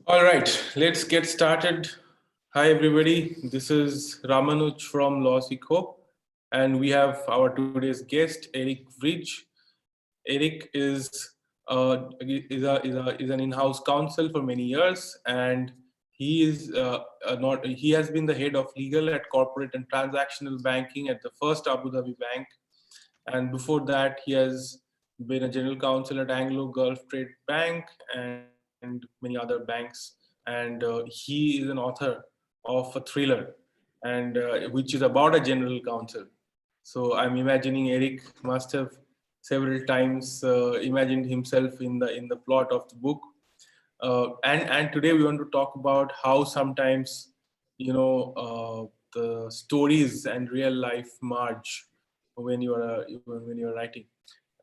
All right, let's get started. Hi, everybody. This is Ramanuj from Lawsico, and we have our today's guest, Erik Vrij. Erik is an in-house counsel for many years, and he is not. He has been the head of legal at corporate and transactional banking at the first Abu Dhabi bank, and before that, he has been a general counsel at Anglo Gulf Trade Bank and many other banks. And he is an author of a thriller, and which is about a general counsel. So I'm imagining Erik must have several times imagined himself in the plot of the book. And today we want to talk about how sometimes the stories and real life merge when you're writing.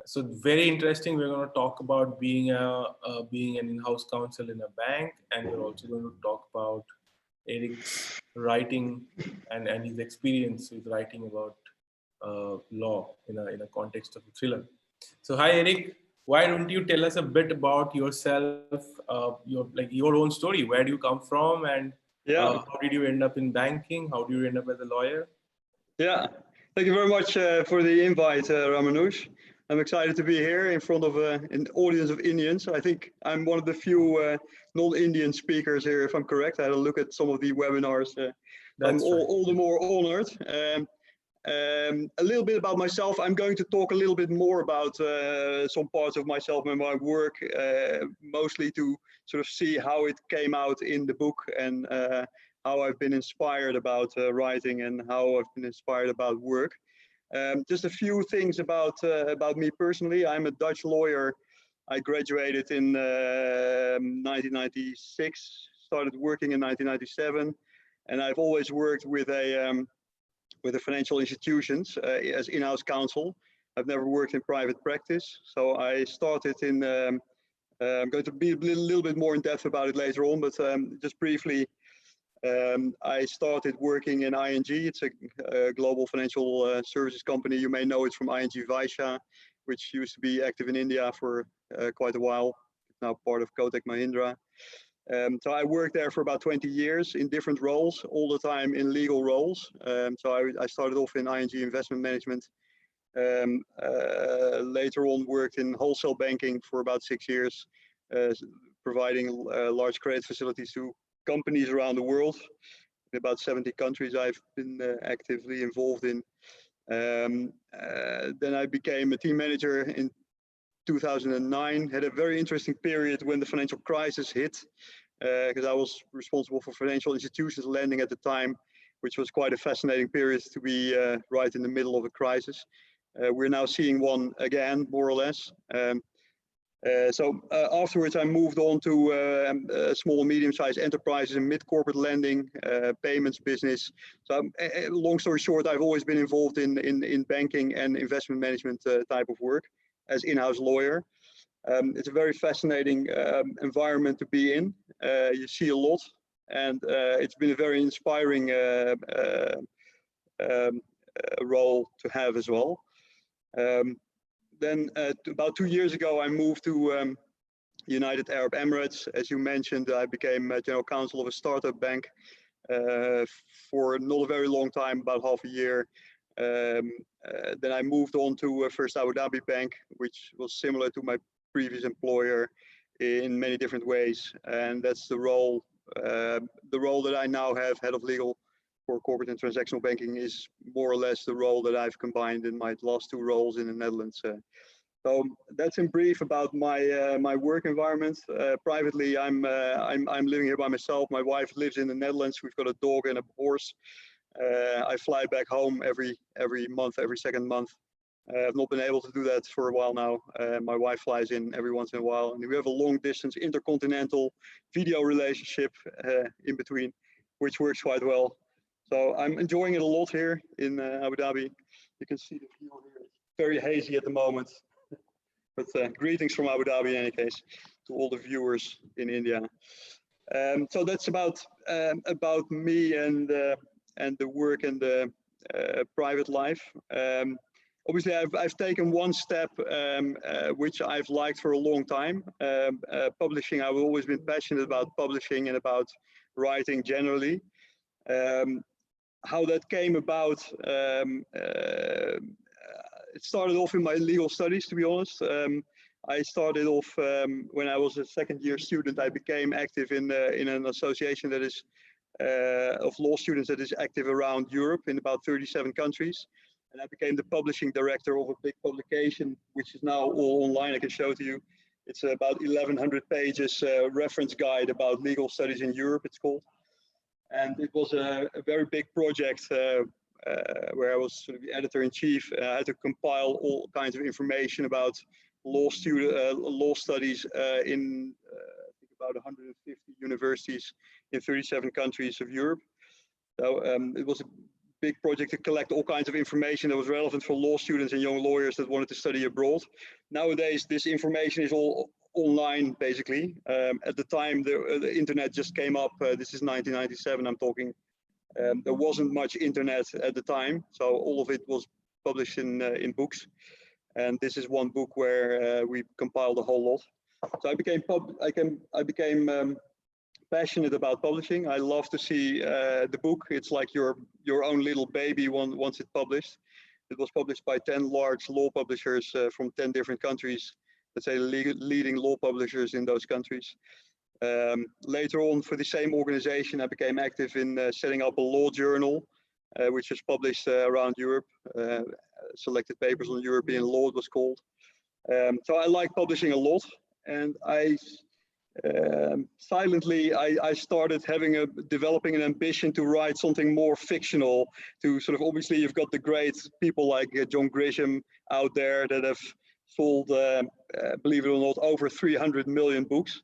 So very interesting. We're going to talk about being an in-house counsel in a bank, and we're also going to talk about Erik's writing and his experience with writing about law in a context of a thriller. So hi Erik, why don't you tell us a bit about yourself, your own story? Where do you come from, and Yeah, how did you end up in banking? How do you end up as a lawyer? yeah. Thank you very much for the invite, Ramanuj. I'm excited to be here in front of an audience of Indians. I think I'm one of the few non-Indian speakers here, if I'm correct. I had a look at some of the webinars. I'm That's right. all the more honored. A little bit about myself. I'm going to talk a little bit more about some parts of myself and my work, mostly to sort of see how it came out in the book and how I've been inspired about writing and how I've been inspired about work. Just a few things about me personally. I'm a Dutch lawyer. I graduated in 1996, started working in 1997, and I've always worked with the financial institutions as in-house counsel. I've never worked in private practice, so I started in. I'm going to be a little bit more in depth about it later on, but just briefly, I started working in ING. It's a global financial services company. You may know it from ING Vaisha, which used to be active in India for quite a while. It's now part of Kotak Mahindra. So I worked there for about 20 years in different roles, all the time in legal roles. So I started off in ING investment management. Later on worked in wholesale banking for about 6 years, providing large credit facilities to companies around the world. In about 70 countries I've been actively involved in. Then I became a team manager in 2009, had a very interesting period when the financial crisis hit, because I was responsible for financial institutions lending at the time, which was quite a fascinating period to be right in the middle of a crisis. We're now seeing one again, more or less. So afterwards, I moved on to small and medium-sized enterprises and mid-corporate lending, payments business. So long story short, I've always been involved in banking and investment management type of work as in-house lawyer. It's a very fascinating environment to be in. You see a lot, and it's been a very inspiring role to have as well. Then about 2 years ago, I moved to United Arab Emirates. As you mentioned, I became general counsel of a startup bank for not a very long time, about half a year. Then I moved on to First Abu Dhabi Bank, which was similar to my previous employer in many different ways. And that's the role that I now have, head of legal for corporate and transactional banking, is more or less the role that I've combined in my last 2 roles in the Netherlands. So that's in brief about my work environment. Privately, I'm living here by myself. My wife lives in the Netherlands. We've got a dog and a horse. I fly back home every month, every second month. I've not been able to do that for a while now. My wife flies in every once in a while, and we have a long distance intercontinental video relationship in between, which works quite well. So I'm enjoying it a lot here in Abu Dhabi. You can see the view here. It's very hazy at the moment, but greetings from Abu Dhabi in any case to all the viewers in India. So that's about me and the work and the private life. obviously I've taken one step which I've liked for a long time. Publishing, I've always been passionate about publishing and about writing generally. How that came about, it started off in my legal studies, to be honest. I started off when I was a second-year student. I became active in an association that is of law students that is active around Europe in about 37 countries. And I became the publishing director of a big publication, which is now all online. I can show to you. It's about 1,100 pages reference guide about legal studies in Europe, it's called. And it was a very big project where I was sort of the editor-in-chief. I had to compile all kinds of information about law studies in I think about 150 universities in 37 countries of Europe. So it was a big project to collect all kinds of information that was relevant for law students and young lawyers that wanted to study abroad. Nowadays, this information is all online, basically. At the time, the internet just came up. This is 1997, I'm talking. There wasn't much internet at the time, so all of it was published in books. And this is one book where we compiled a whole lot. So I became passionate about publishing. I love to see the book. It's like your own little baby once it's published. It was published by 10 large law publishers from 10 different countries. Let's say leading law publishers in those countries. Later on, for the same organization, I became active in setting up a law journal, which was published around Europe. Selected papers on European law, it was called. So I like publishing a lot, and silently I started developing an ambition to write something more fictional. To sort of, obviously, you've got the great people like John Grisham out there that have sold, believe it or not, over 300 million books.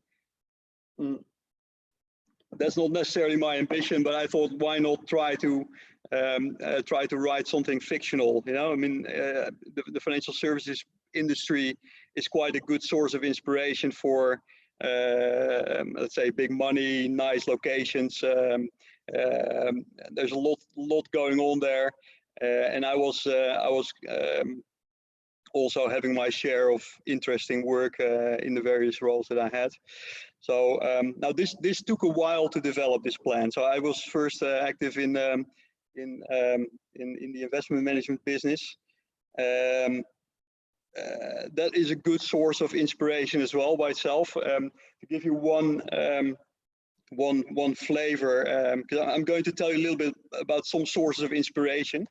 That's not necessarily my ambition, but I thought, why not try to write something fictional? You know, I mean, the financial services industry is quite a good source of inspiration for, let's say, big money, nice locations. There's a lot going on there, and I was also having my share of interesting work in the various roles that I had. So now this took a while to develop this plan. So I was first active in the investment management business. That is a good source of inspiration as well by itself. To give you one flavor, because I'm going to tell you a little bit about some sources of inspiration.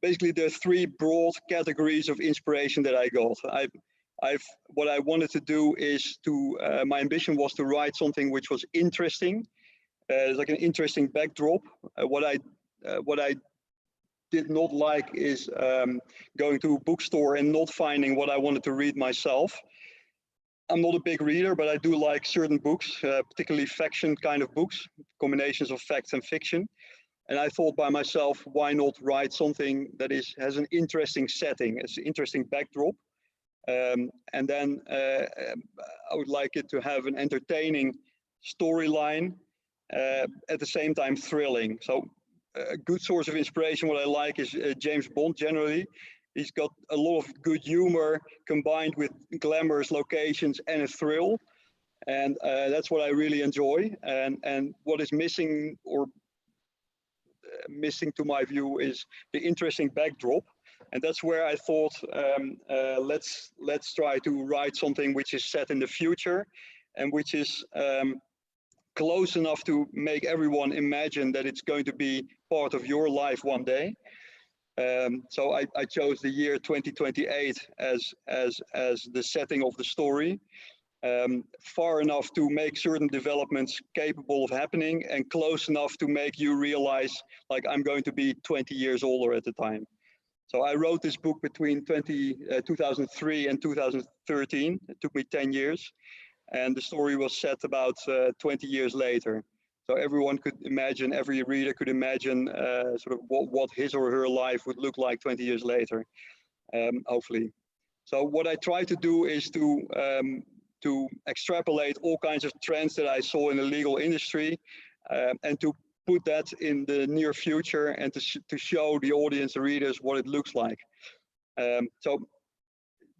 Basically, there are three broad categories of inspiration that I got. What I wanted to do is my ambition was to write something which was interesting, like an interesting backdrop. What I did not like is going to a bookstore and not finding what I wanted to read myself. I'm not a big reader, but I do like certain books, particularly fiction kind of books, combinations of fact and fiction. And I thought by myself, why not write something that has an interesting setting, it's an interesting backdrop. And then I would like it to have an entertaining storyline, at the same time thrilling. So a good source of inspiration, what I like is James Bond generally. He's got a lot of good humor combined with glamorous locations and a thrill. And that's what I really enjoy. And what is missing to my view is the interesting backdrop. And that's where I thought, let's try to write something which is set in the future and which is close enough to make everyone imagine that it's going to be part of your life one day. So I chose the year 2028 as the setting of the story, far enough to make certain developments capable of happening and close enough to make you realize, like, I'm going to be 20 years older at the time. So I wrote this book between 2003 and 2013. It took me 10 years. And the story was set about 20 years later. So everyone could imagine, every reader could imagine sort of what his or her life would look like 20 years later, hopefully. So what I try to do is to extrapolate all kinds of trends that I saw in the legal industry and to put that in the near future and to show the audience, the readers, what it looks like. So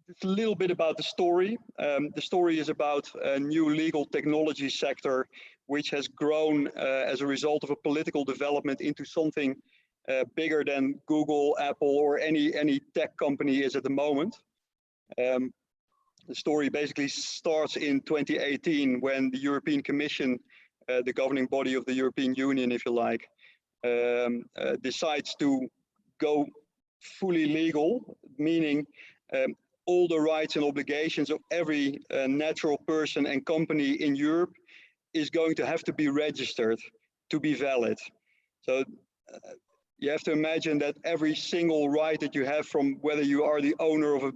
it's a little bit about the story. The story is about a new legal technology sector which has grown as a result of a political development into something bigger than Google, Apple, or any tech company is at the moment. The story basically starts in 2018 when the European Commission, the governing body of the European Union, if you like, decides to go fully legal, meaning all the rights and obligations of every natural person and company in Europe is going to have to be registered to be valid. So you have to imagine that every single right that you have, from whether you are the owner of a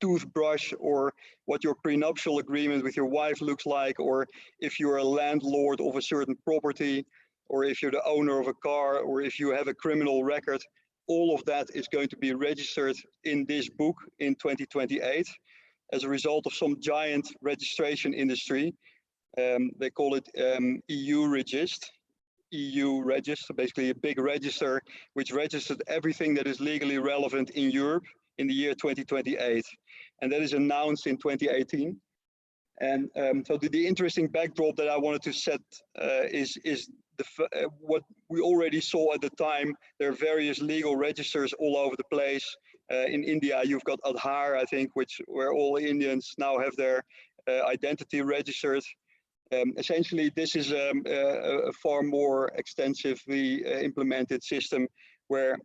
toothbrush, or what your prenuptial agreement with your wife looks like, or if you're a landlord of a certain property, or if you're the owner of a car, or if you have a criminal record, all of that is going to be registered in this book in 2028 as a result of some giant registration industry. They call it EU Regist. EU Register, basically a big register which registered everything that is legally relevant in Europe in the year 2028. And that is announced in 2018. And so the interesting backdrop that I wanted to set is what we already saw at the time. There are various legal registers all over the place. In India, you've got Aadhaar, I think, where all Indians now have their identity registered. Essentially, this is a far more extensively implemented system where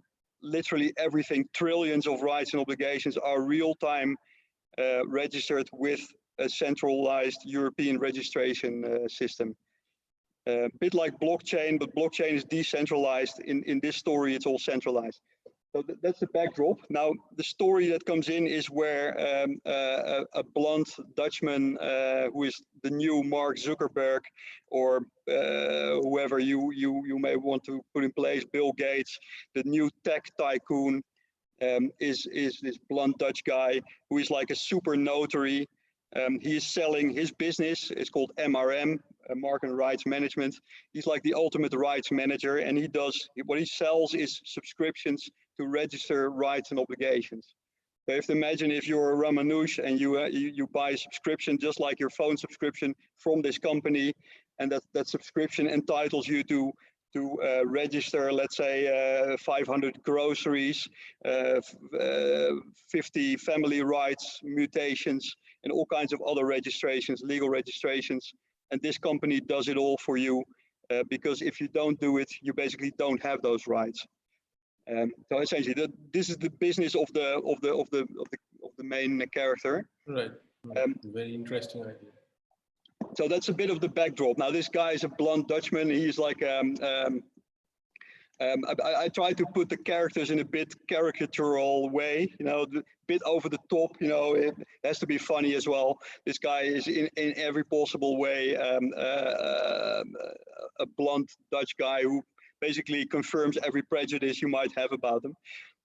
literally everything, trillions of rights and obligations, are real-time registered with a centralized European registration system. A bit like blockchain, but blockchain is decentralized. In this story, it's all centralized. So that's the backdrop. Now, the story that comes in is where a blonde Dutchman, who is the new Mark Zuckerberg, or whoever you may want to put in place, Bill Gates, the new tech tycoon, is this blonde Dutch guy who is like a super notary. He's selling his business. It's called MRM, Market and Rights Management. He's like the ultimate rights manager, and what he sells is subscriptions to register rights and obligations. So you have to imagine if you're a Ramanuj and you buy a subscription, just like your phone subscription, from this company, and that subscription entitles you to register, let's say, 500 groceries, 50 family rights mutations, and all kinds of other registrations, legal registrations. And this company does it all for you, because if you don't do it, you basically don't have those rights. So essentially, this is the business of the main character. Right. Very interesting idea. So that's a bit of the backdrop. Now, this guy is a blonde Dutchman. He's like I try to put the characters in a bit caricatural way, a bit over the top. It has to be funny as well. This guy is in every possible way a blonde Dutch guy who basically confirms every prejudice you might have about them.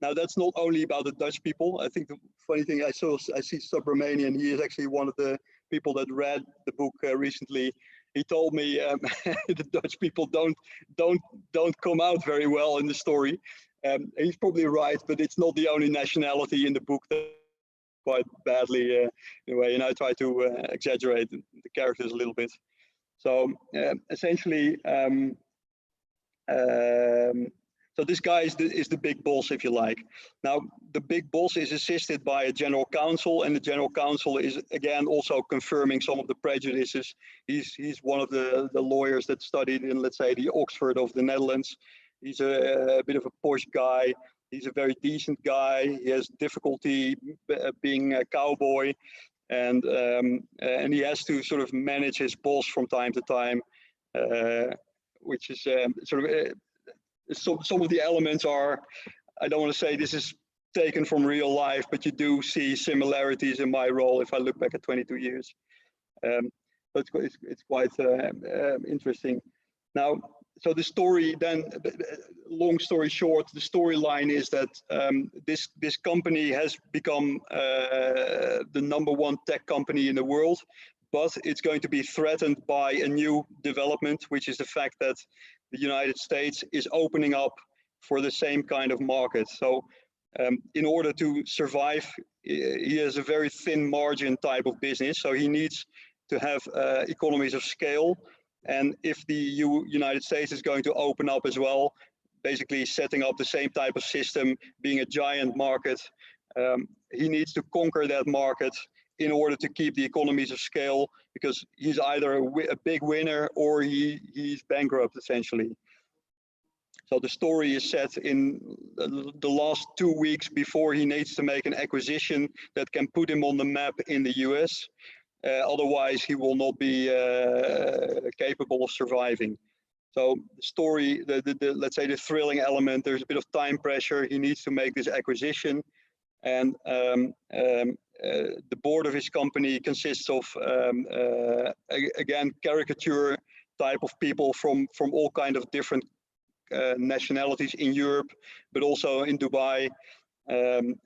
Now, that's not only about the Dutch people. I think the funny thing, I see Subramanian. He is actually one of the people that read the book recently. He told me the Dutch people don't come out very well in the story. He's probably right, but it's not the only nationality in the book that quite badly in a way. And I try to exaggerate the characters a little bit. So essentially. So this guy is the big boss, if you like. Now, the big boss is assisted by a general counsel, and the general counsel is, again, also confirming some of the prejudices. He's one of the lawyers that studied in, let's say, the Oxford of the Netherlands. He's a bit of a posh guy. He's a very decent guy. He has difficulty being a cowboy, and he has to sort of manage his boss from time to time, which is sort of some of the elements are, I don't want to say this is taken from real life, but you do see similarities in my role if I look back at 22 years. But it's quite interesting. Now, so the story then, long story short, the storyline is that this company has become the #1 tech company in the world, but it's going to be threatened by a new development, which is the fact that the United States is opening up for the same kind of market. So in order to survive, he has a very thin margin type of business. So he needs to have economies of scale. And if the United States is going to open up as well, basically setting up the same type of system, being a giant market, he needs to conquer that market in order to keep the economies of scale, because he's either a big winner or he's bankrupt essentially. So the story is set in the last 2 weeks before he needs to make an acquisition that can put him on the map in the US. Otherwise, he will not be capable of surviving. So the story, let's say the thrilling element, there's a bit of time pressure. He needs to make this acquisition. And the board of his company consists of, again, caricature type of people from all kind of different nationalities in Europe, but also in Dubai,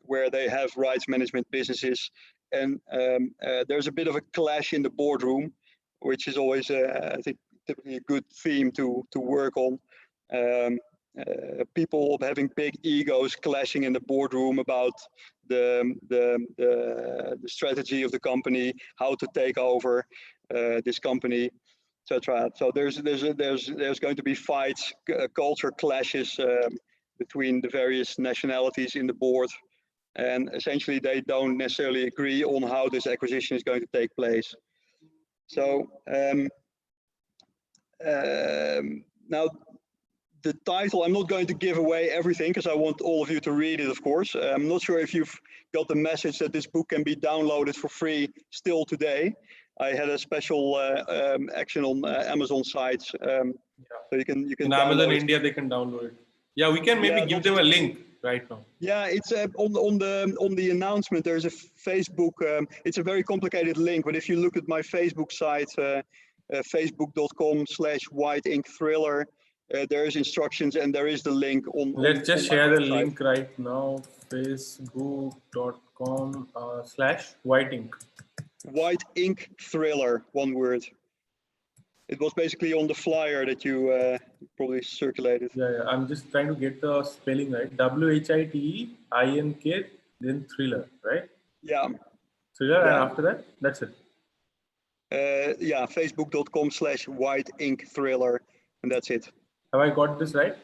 where they have rights management businesses. And there's a bit of a clash in the boardroom, which is always, I think, typically a good theme to work on. People having big egos clashing in the boardroom about the strategy of the company, how to take over this company, etc. So there's going to be fights, culture clashes between the various nationalities in the board, and essentially they don't necessarily agree on how this acquisition is going to take place. So now the title, I'm not going to give away everything because I want all of you to read it, of course. I'm not sure if you've got the message that this book can be downloaded for free still today. I had a special action on Amazon sites, so you can in Amazon India they can download it. Yeah, we can maybe give them a link right now. Yeah, it's on the announcement. There's a Facebook. It's a very complicated link, but if you look at my Facebook site, facebook.com/whiteinkthriller, there is instructions and there is the link on. Let's just share the link right now. Facebook.com/whiteink. White Ink Thriller, one word. It was basically on the flyer that you probably circulated. Yeah, I'm just trying to get the spelling right. WHITEINK, then thriller, right? Yeah. Thriller, and after that, that's it. Yeah, facebook.com/whiteinkthriller, and that's it. Have I got this right?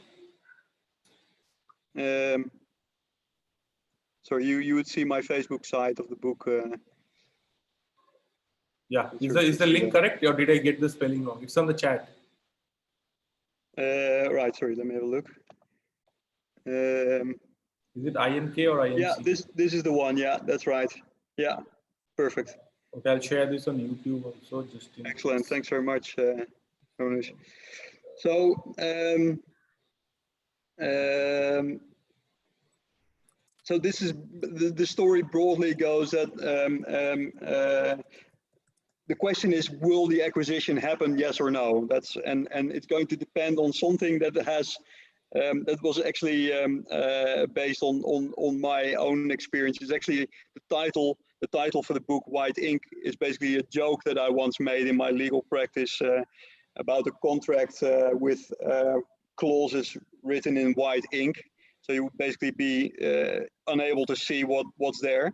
Sorry, you would see my Facebook site of the book. Yeah, is the link correct, or did I get the spelling wrong? It's on the chat. Right, sorry, let me have a look. Is it INK or INC? Yeah, this is the one. Yeah, that's right. Yeah, perfect. Okay, I'll share this on YouTube also. Just excellent. Thanks very much, Jonas. So, so this is the story. Broadly goes that the question is, will the acquisition happen? Yes or no? That's and it's going to depend on something that has that was actually based on my own experience. It's actually the title. The title for the book, White Ink, is basically a joke that I once made in my legal practice about a contract with clauses written in white ink. So you would basically be unable to see what's there.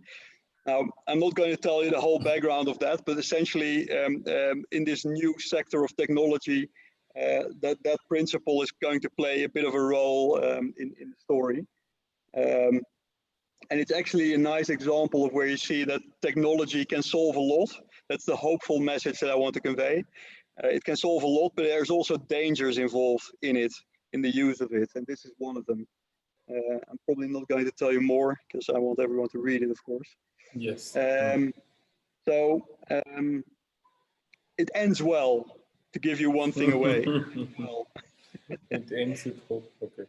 Now, I'm not going to tell you the whole background of that, but essentially in this new sector of technology, that principle is going to play a bit of a role in the story. And it's actually a nice example of where you see that technology can solve a lot. That's the hopeful message that I want to convey. It can solve a lot, but there's also dangers involved in it, in the use of it, and this is one of them. I'm probably not going to tell you more because I want everyone to read it, of course. Yes. So it ends well, to give you one thing away. Well. It ends with hope. Okay.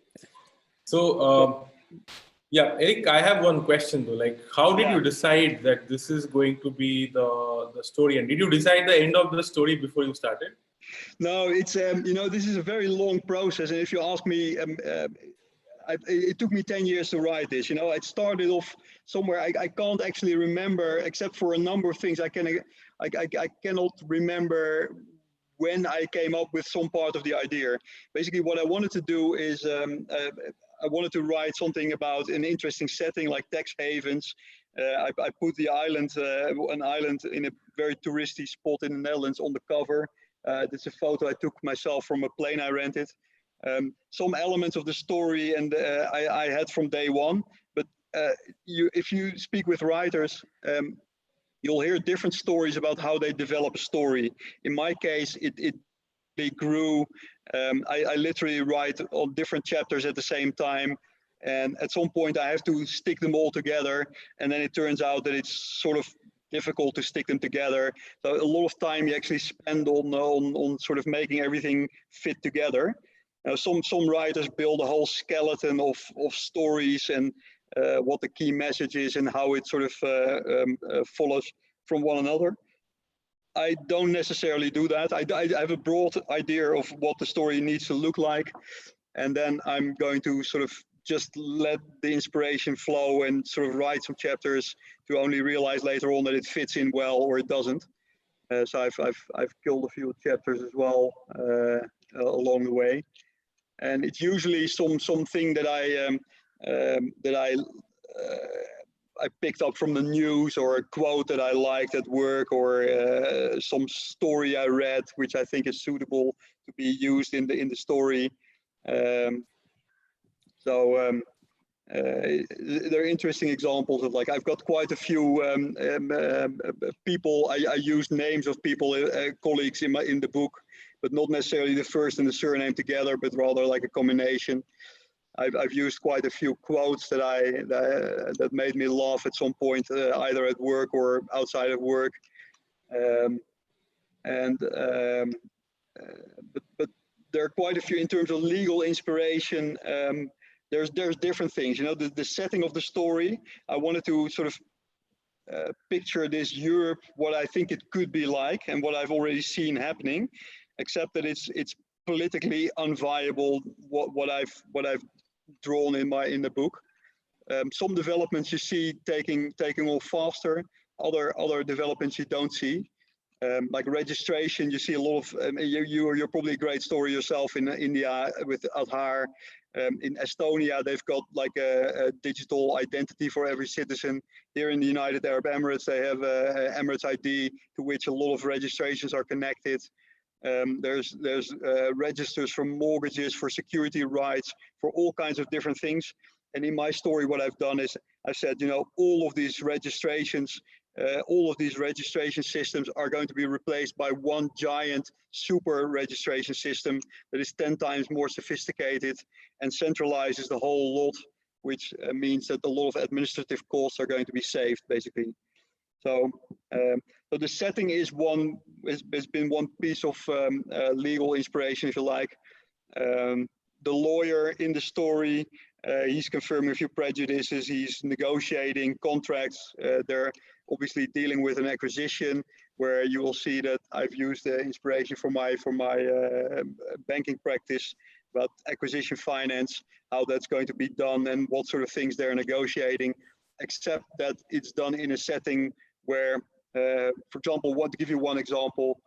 So, yeah, Erik, I have one question though. Like, how did you decide that this is going to be the story? And did you decide the end of the story before you started? No, it's you know, this is a very long process, and if you ask me, it took me 10 years to write this. You know, it started off somewhere. I can't actually remember, except for a number of things. I cannot remember when I came up with some part of the idea. Basically, what I wanted to do is I wanted to write something about an interesting setting like tax havens. I put the island, an island in a very touristy spot in the Netherlands on the cover. This is a photo I took myself from a plane I rented. Some elements of the story and I had from day one, but if you speak with writers, you'll hear different stories about how they develop a story. In my case, it grew. I literally write on different chapters at the same time. And at some point I have to stick them all together. And then it turns out that it's sort of difficult to stick them together. So a lot of time you actually spend on sort of making everything fit together. Some writers build a whole skeleton of stories and what the key message is and how it sort of follows from one another. I don't necessarily do that. I have a broad idea of what the story needs to look like. And then I'm going to sort of just let the inspiration flow and sort of write some chapters to only realize later on that it fits in well or it doesn't. So I've killed a few chapters as well along the way. And it's usually something that I picked up from the news, or a quote that I liked at work, or some story I read which I think is suitable to be used in the story. There are interesting examples of, like, I've got quite a few people. I used names of people, colleagues in the book, but not necessarily the first and the surname together, but rather like a combination. I've used quite a few quotes that made me laugh at some point, either at work or outside of work. But there are quite a few in terms of legal inspiration. There's different things, you know, the setting of the story. I wanted to sort of picture this Europe, what I think it could be like, and what I've already seen happening, except that it's politically unviable. What I've drawn in the book. Some developments you see taking off faster. Other developments you don't see. Like registration, you see a lot of. You're probably a great story yourself in India with Aadhaar. In Estonia, they've got like a digital identity for every citizen. Here in the United Arab Emirates, they have a Emirates ID to which a lot of registrations are connected. There's registers for mortgages, for security rights, for all kinds of different things. And in my story, what I've done is I said, you know, all of these registration systems are going to be replaced by one giant super registration system that is 10 times more sophisticated and centralizes the whole lot, which means that a lot of administrative costs are going to be saved, basically. So the setting is has been one piece of legal inspiration, if you like. The lawyer in the story, he's confirming a few prejudices. He's negotiating contracts. They're obviously dealing with an acquisition, where you will see that I've used the inspiration for my banking practice about acquisition finance, how that's going to be done, and what sort of things they're negotiating. Except that it's done in a setting where, for example, to give you one example,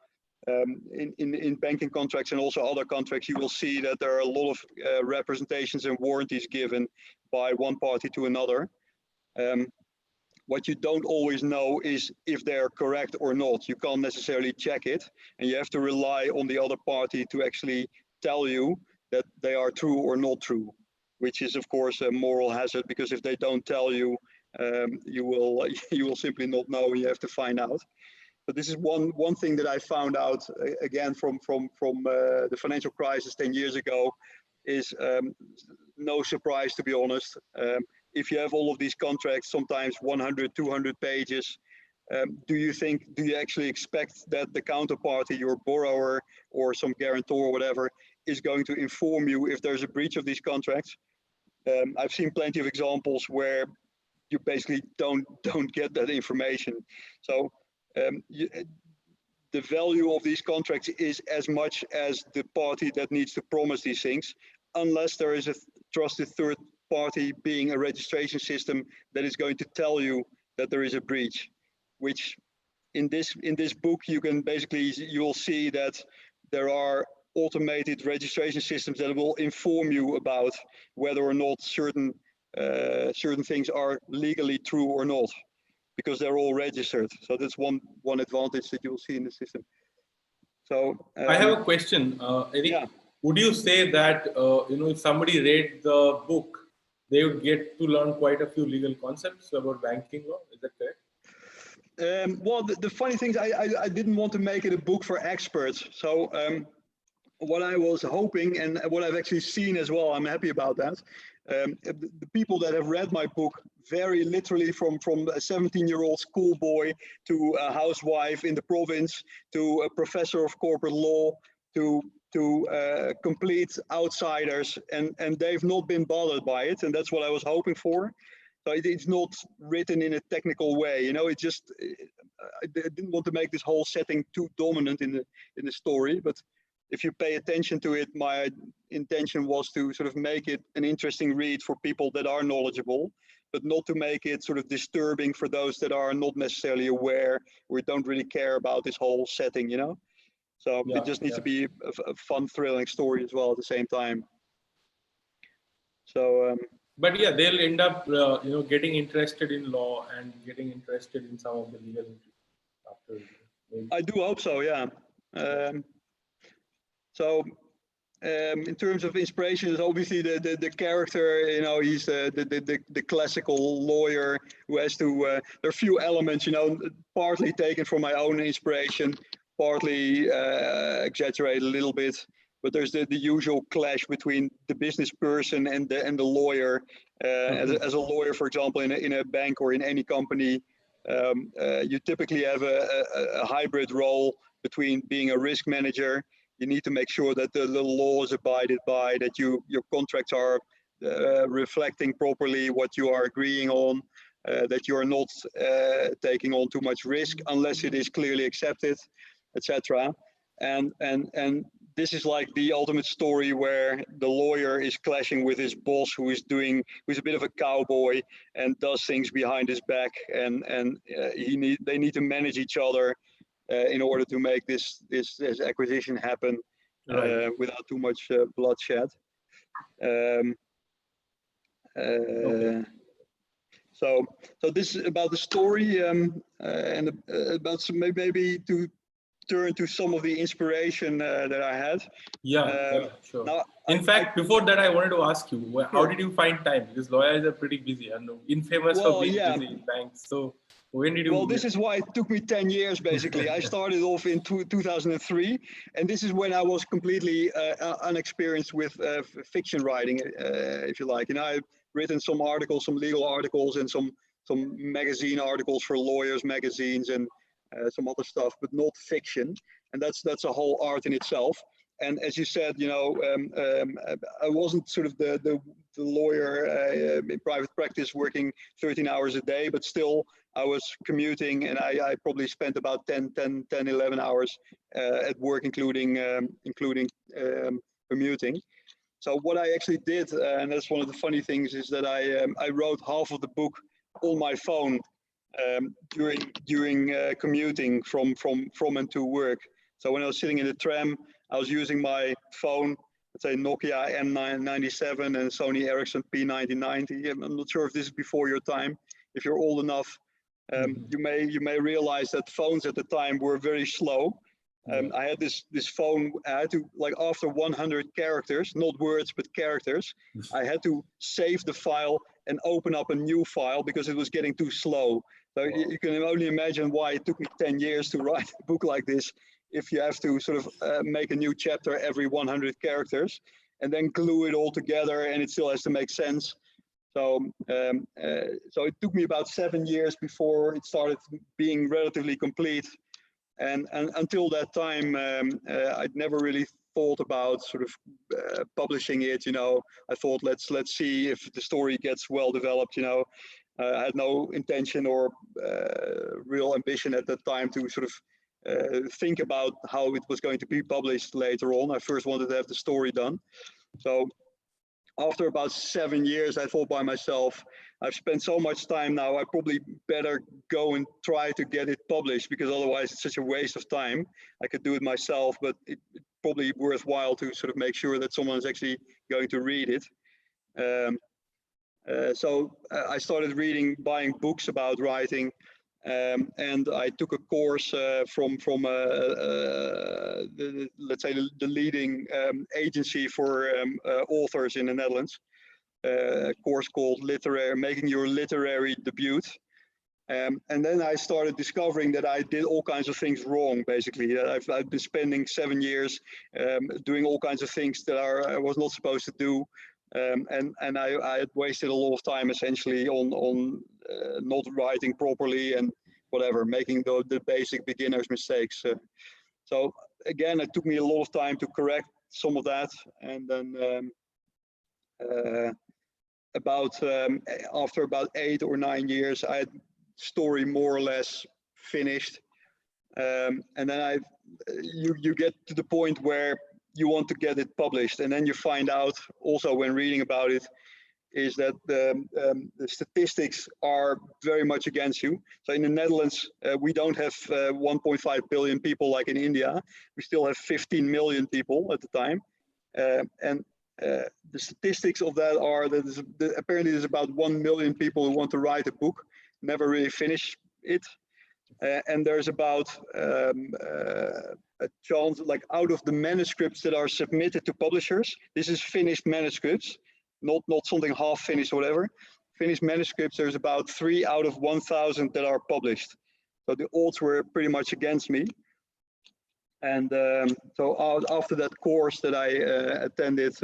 in banking contracts and also other contracts, you will see that there are a lot of representations and warranties given by one party to another. What you don't always know is if they're correct or not. You can't necessarily check it, and you have to rely on the other party to actually tell you that they are true or not true, which is of course a moral hazard, because if they don't tell you, you will simply not know. You have to find out. But this is one thing that I found out again from the financial crisis 10 years ago, is no surprise, to be honest. If you have all of these contracts, sometimes 100, 200 pages, do you actually expect that the counterparty, your borrower or some guarantor or whatever, is going to inform you if there's a breach of these contracts? I've seen plenty of examples where you basically don't get that information. So the value of these contracts is as much as the party that needs to promise these things, unless there is a trusted third party, being a registration system, that is going to tell you that there is a breach. Which in this book, you will see that there are automated registration systems that will inform you about whether or not certain things are legally true or not, because they're all registered. So that's one advantage that you'll see in the system. So I have a question, Erik. yeah. Would you say that if somebody read the book, they would get to learn quite a few legal concepts about banking law? Is that correct? Well, the funny thing is, I didn't want to make it a book for experts. So what I was hoping, and what I've actually seen as well, I'm happy about that. The people that have read my book, very literally from a 17-year-old schoolboy to a housewife in the province, to a professor of corporate law, to complete outsiders, and they've not been bothered by it, and that's what I was hoping for. So it's not written in a technical way, it just, I didn't want to make this whole setting too dominant in the story, but if you pay attention to it, my intention was to sort of make it an interesting read for people that are knowledgeable, but not to make it sort of disturbing for those that are not necessarily aware or don't really care about this whole setting, So it just needs to be a fun, thrilling story as well at the same time. So. But yeah, they'll end up, getting interested in law and getting interested in some of the legal issues after. Maybe. I do hope so, yeah. So in terms of inspiration, is obviously the character, he's the classical lawyer who has to, there are a few elements, partly taken from my own inspiration, partly exaggerated a little bit, but there's the usual clash between the business person and the lawyer. As a lawyer, for example, in a bank or in any company, you typically have a hybrid role between being a risk manager. You need to make sure that the law is abided by, that your contracts are reflecting properly what you are agreeing on, that you are not taking on too much risk unless it is clearly accepted, etc. And this is like the ultimate story where the lawyer is clashing with his boss, who's a bit of a cowboy and does things behind his back, and they need to manage each other in order to make this acquisition happen without too much bloodshed. So this is about the story, and about maybe to turn to some of the inspiration that I had. Yeah, sure. Now, in fact, before that, I wanted to ask you, how did you find time? Because lawyers are pretty busy and infamous for being busy in banks. So when did you? Well, this is why it took me 10 years, basically. I started off in 2003, and this is when I was completely unexperienced with fiction writing, if you like. I've written some articles, some legal articles, and some magazine articles for lawyers magazines and some other stuff, but not fiction. And that's a whole art in itself. And as you said, I wasn't sort of the lawyer in private practice working 13 hours a day, but still I was commuting, and I probably spent about 11 hours at work, including commuting. So what I actually did, and that's one of the funny things, is that I wrote half of the book on my phone during commuting from and to work. So when I was sitting in the tram, I was using my phone, let's say Nokia M997 and Sony Ericsson P9090. I'm not sure if this is before your time. If you're old enough, you may realize that phones at the time were very slow. I had this phone. I had to, like, after 100 characters, not words but characters, I had to save the file and open up a new file because it was getting too slow. So you can only imagine why it took me 10 years to write a book like this, if you have to sort of make a new chapter every 100 characters and then glue it all together, and it still has to make sense. So so it took me about 7 years before it started being relatively complete. And until that time, I'd never really thought about sort of publishing it. I thought, let's see if the story gets well developed. I had no intention or real ambition at that time to sort of think about how it was going to be published later on. I first wanted to have the story done. So after about 7 years, I thought by myself, I've spent so much time now, I probably better go and try to get it published, because otherwise it's such a waste of time. I could do it myself, but it probably worthwhile to sort of make sure that someone is actually going to read it. So I started buying books about writing, and I took a course from let's say the leading agency for authors in the Netherlands. A course called Making Your Literary Debut. And then I started discovering that I did all kinds of things wrong, basically. I've been spending 7 years doing all kinds of things that I was not supposed to do. And I had wasted a lot of time essentially on not writing properly and whatever, making the basic beginner's mistakes. So again, it took me a lot of time to correct some of that. And then after about 8 or 9 years, I had story more or less finished, and then you get to the point where you want to get it published, and then you find out also when reading about it is that the statistics are very much against you. So in the Netherlands, we don't have 1.5 billion people like in India. We still have 15 million people at the time, and the statistics of that are that apparently there's about 1 million people who want to write a book, never really finish it, and there's about a chance, like out of the manuscripts that are submitted to publishers, this is finished manuscripts, not something half finished or whatever. Finished manuscripts, there's about 3 out of 1,000 that are published. So the odds were pretty much against me. And so after that course that I attended,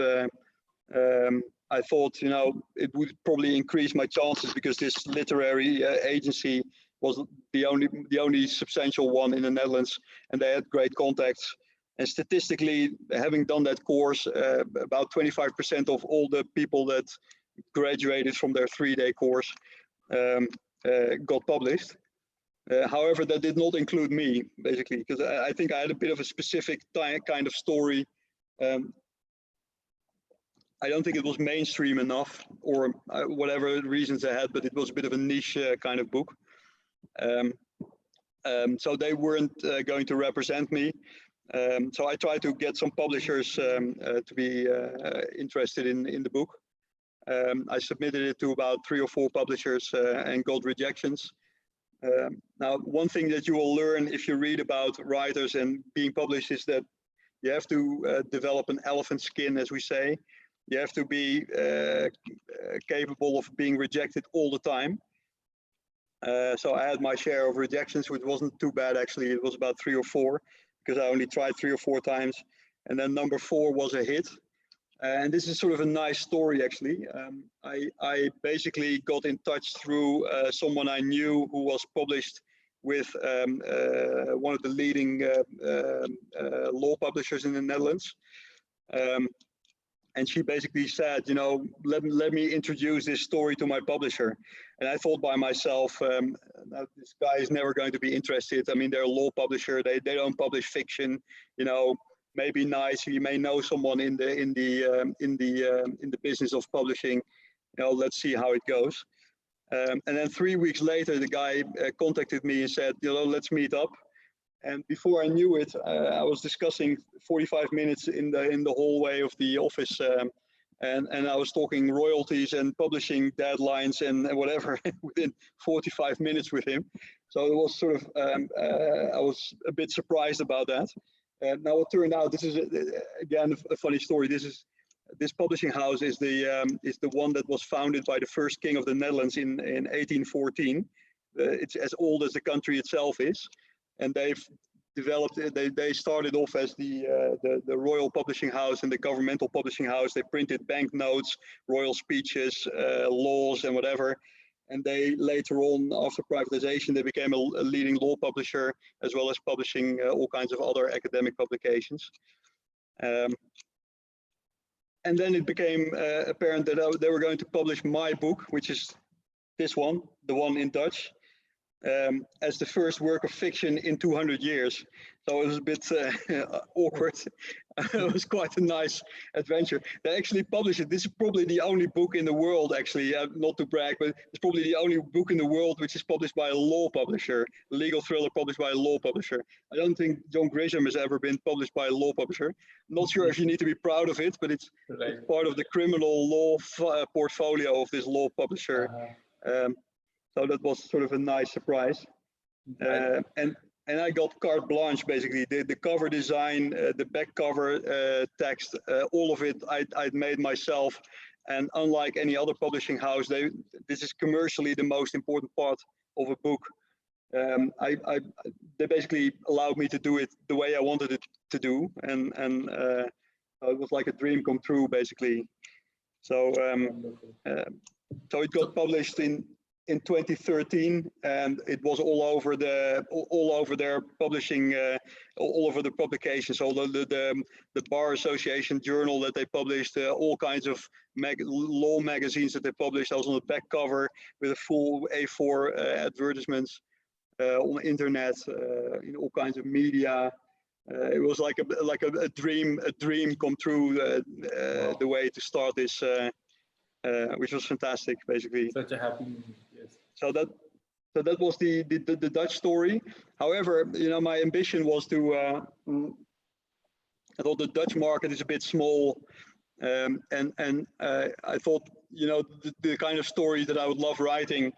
I thought, you know, it would probably increase my chances because this literary agency was the only substantial one in the Netherlands, and they had great contacts. And statistically, having done that course, about 25% of all the people that graduated from their 3-day course got published. However, that did not include me, basically, because I think I had a bit of a specific kind of story. I don't think it was mainstream enough, or whatever reasons I had, but it was a bit of a niche kind of book. So they weren't going to represent me. So I tried to get some publishers to be interested in the book. I submitted it to about 3 or 4 publishers and got rejections. Now, one thing that you will learn if you read about writers and being published is that you have to develop an elephant skin, as we say. You have to be capable of being rejected all the time. So I had my share of rejections, which wasn't too bad, actually. It was about 3 or 4, because I only tried 3 or 4 times. And then number 4 was a hit. And this is sort of a nice story, actually. I basically got in touch through someone I knew who was published with one of the leading law publishers in the Netherlands. And she basically said, you know, let me introduce this story to my publisher. And I thought by myself, this guy is never going to be interested. I mean, they're a law publisher. They don't publish fiction. You know, maybe nice. You may know someone in the business of publishing. You know, let's see how it goes. And then 3 weeks later, the guy contacted me and said, you know, let's meet up. And before I knew it, I was discussing 45 minutes in the hallway of the office, and I was talking royalties and publishing deadlines and whatever within 45 minutes with him. So it was sort of, I was a bit surprised about that. Now it turned out, this is again a funny story. This publishing house is the one that was founded by the first king of the Netherlands in 1814. It's as old as the country itself is. And they've developed. They started off as the royal publishing house and the governmental publishing house. They printed banknotes, royal speeches, laws, and whatever. And they later on, after privatization, they became a leading law publisher, as well as publishing all kinds of other academic publications. And then it became apparent that they were going to publish my book, which is this one, the one in Dutch. As the first work of fiction in 200 years. So it was a bit awkward. It was quite a nice adventure. They actually published it. This is probably the only book in the world, actually, not to brag, but it's probably the only book in the world which is published by a law publisher, a legal thriller published by a law publisher. I don't think John Grisham has ever been published by a law publisher. I'm not sure if you need to be proud of it, but it's part of the criminal law portfolio of this law publisher. So that was sort of a nice surprise. And I got carte blanche, basically. The cover design, the back cover text, all of it I'd made myself. And unlike any other publishing house, this is commercially the most important part of a book. They basically allowed me to do it the way I wanted it to do. And it was like a dream come true, basically. So, so it got published in 2013, and it was all over their publishing, all over the publications. So the Bar Association journal that they published, all kinds of law magazines that they published. I was on the back cover with a full A4 advertisements on the internet, in all kinds of media. It was like a dream come true. Wow. The way to start this, which was fantastic, basically. Such a happy moment. Yes. So that was the Dutch story. However, my ambition was to. I thought the Dutch market is a bit small, and I thought the kind of stories that I would love writing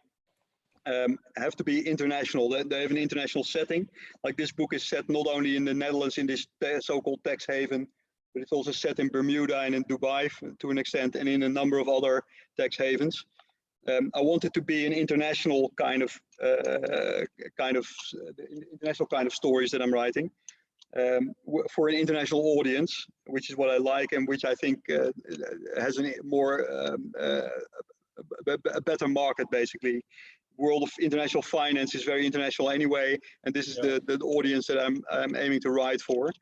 have to be international. They have an international setting. Like this book is set not only in the Netherlands in this so-called tax haven, but it's also set in Bermuda and in Dubai to an extent, and in a number of other tax havens. I wanted to be an international kind of international kind of stories that I'm writing for an international audience, which is what I like and which I think has a better market, basically. World of international finance is very international anyway, and this is the audience that I'm aiming to write for.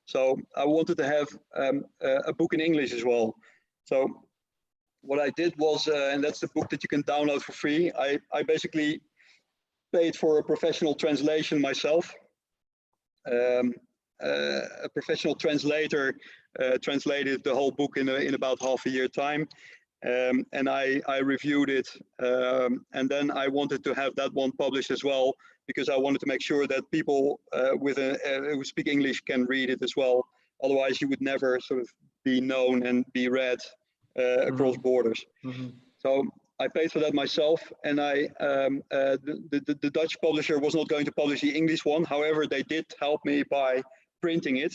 So I wanted to have a book in English as well. So what I did was, and that's the book that you can download for free, I basically paid for a professional translation myself. A professional translator translated the whole book in about half a year time. And I reviewed it, and then I wanted to have that one published as well, because I wanted to make sure that people who speak English can read it as well. Otherwise, you would never sort of be known and be read across borders. So I paid for that myself, and the Dutch publisher was not going to publish the English one. However, they did help me by printing it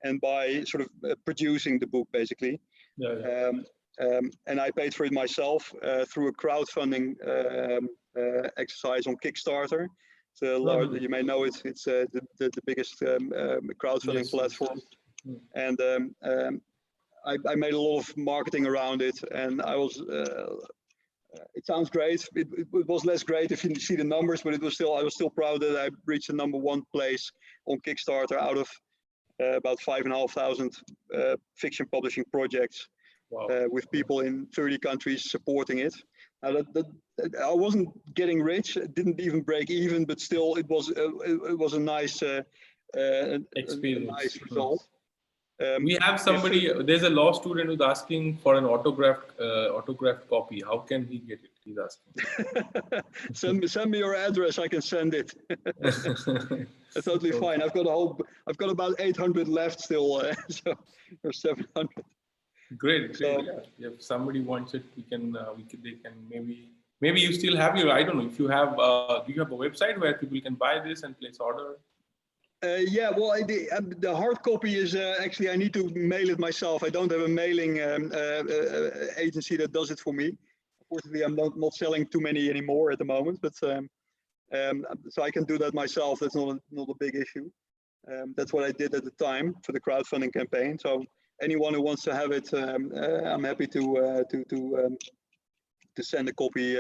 and by sort of producing the book, basically. And I paid for it myself through a crowdfunding exercise on Kickstarter. So you may know it. It's the biggest crowdfunding platform. And I made a lot of marketing around it, and I was. It sounds great. It was less great if you see the numbers, but I was still proud that I reached the #1 place on Kickstarter out of about 5,500 fiction publishing projects. Wow. With people in 30 countries supporting it. Now I wasn't getting rich. It didn't even break even, but still, it was a nice experience, a nice result. We have somebody. There's a law student who's asking for an autographed copy. How can he get it? He's asking. send me your address. I can send it. That's totally fine. I've got about 800 left still, or 700. Great. So, yeah. If somebody wants it, they can maybe you still have your, I don't know if you have, do you have a website where people can buy this and place order? Yeah, well, the hard copy is actually, I need to mail it myself. I don't have a mailing agency that does it for me. Unfortunately, I'm not selling too many anymore at the moment, but so I can do that myself. That's not a big issue. That's what I did at the time for the crowdfunding campaign. So anyone who wants to have it, I'm happy to send a copy.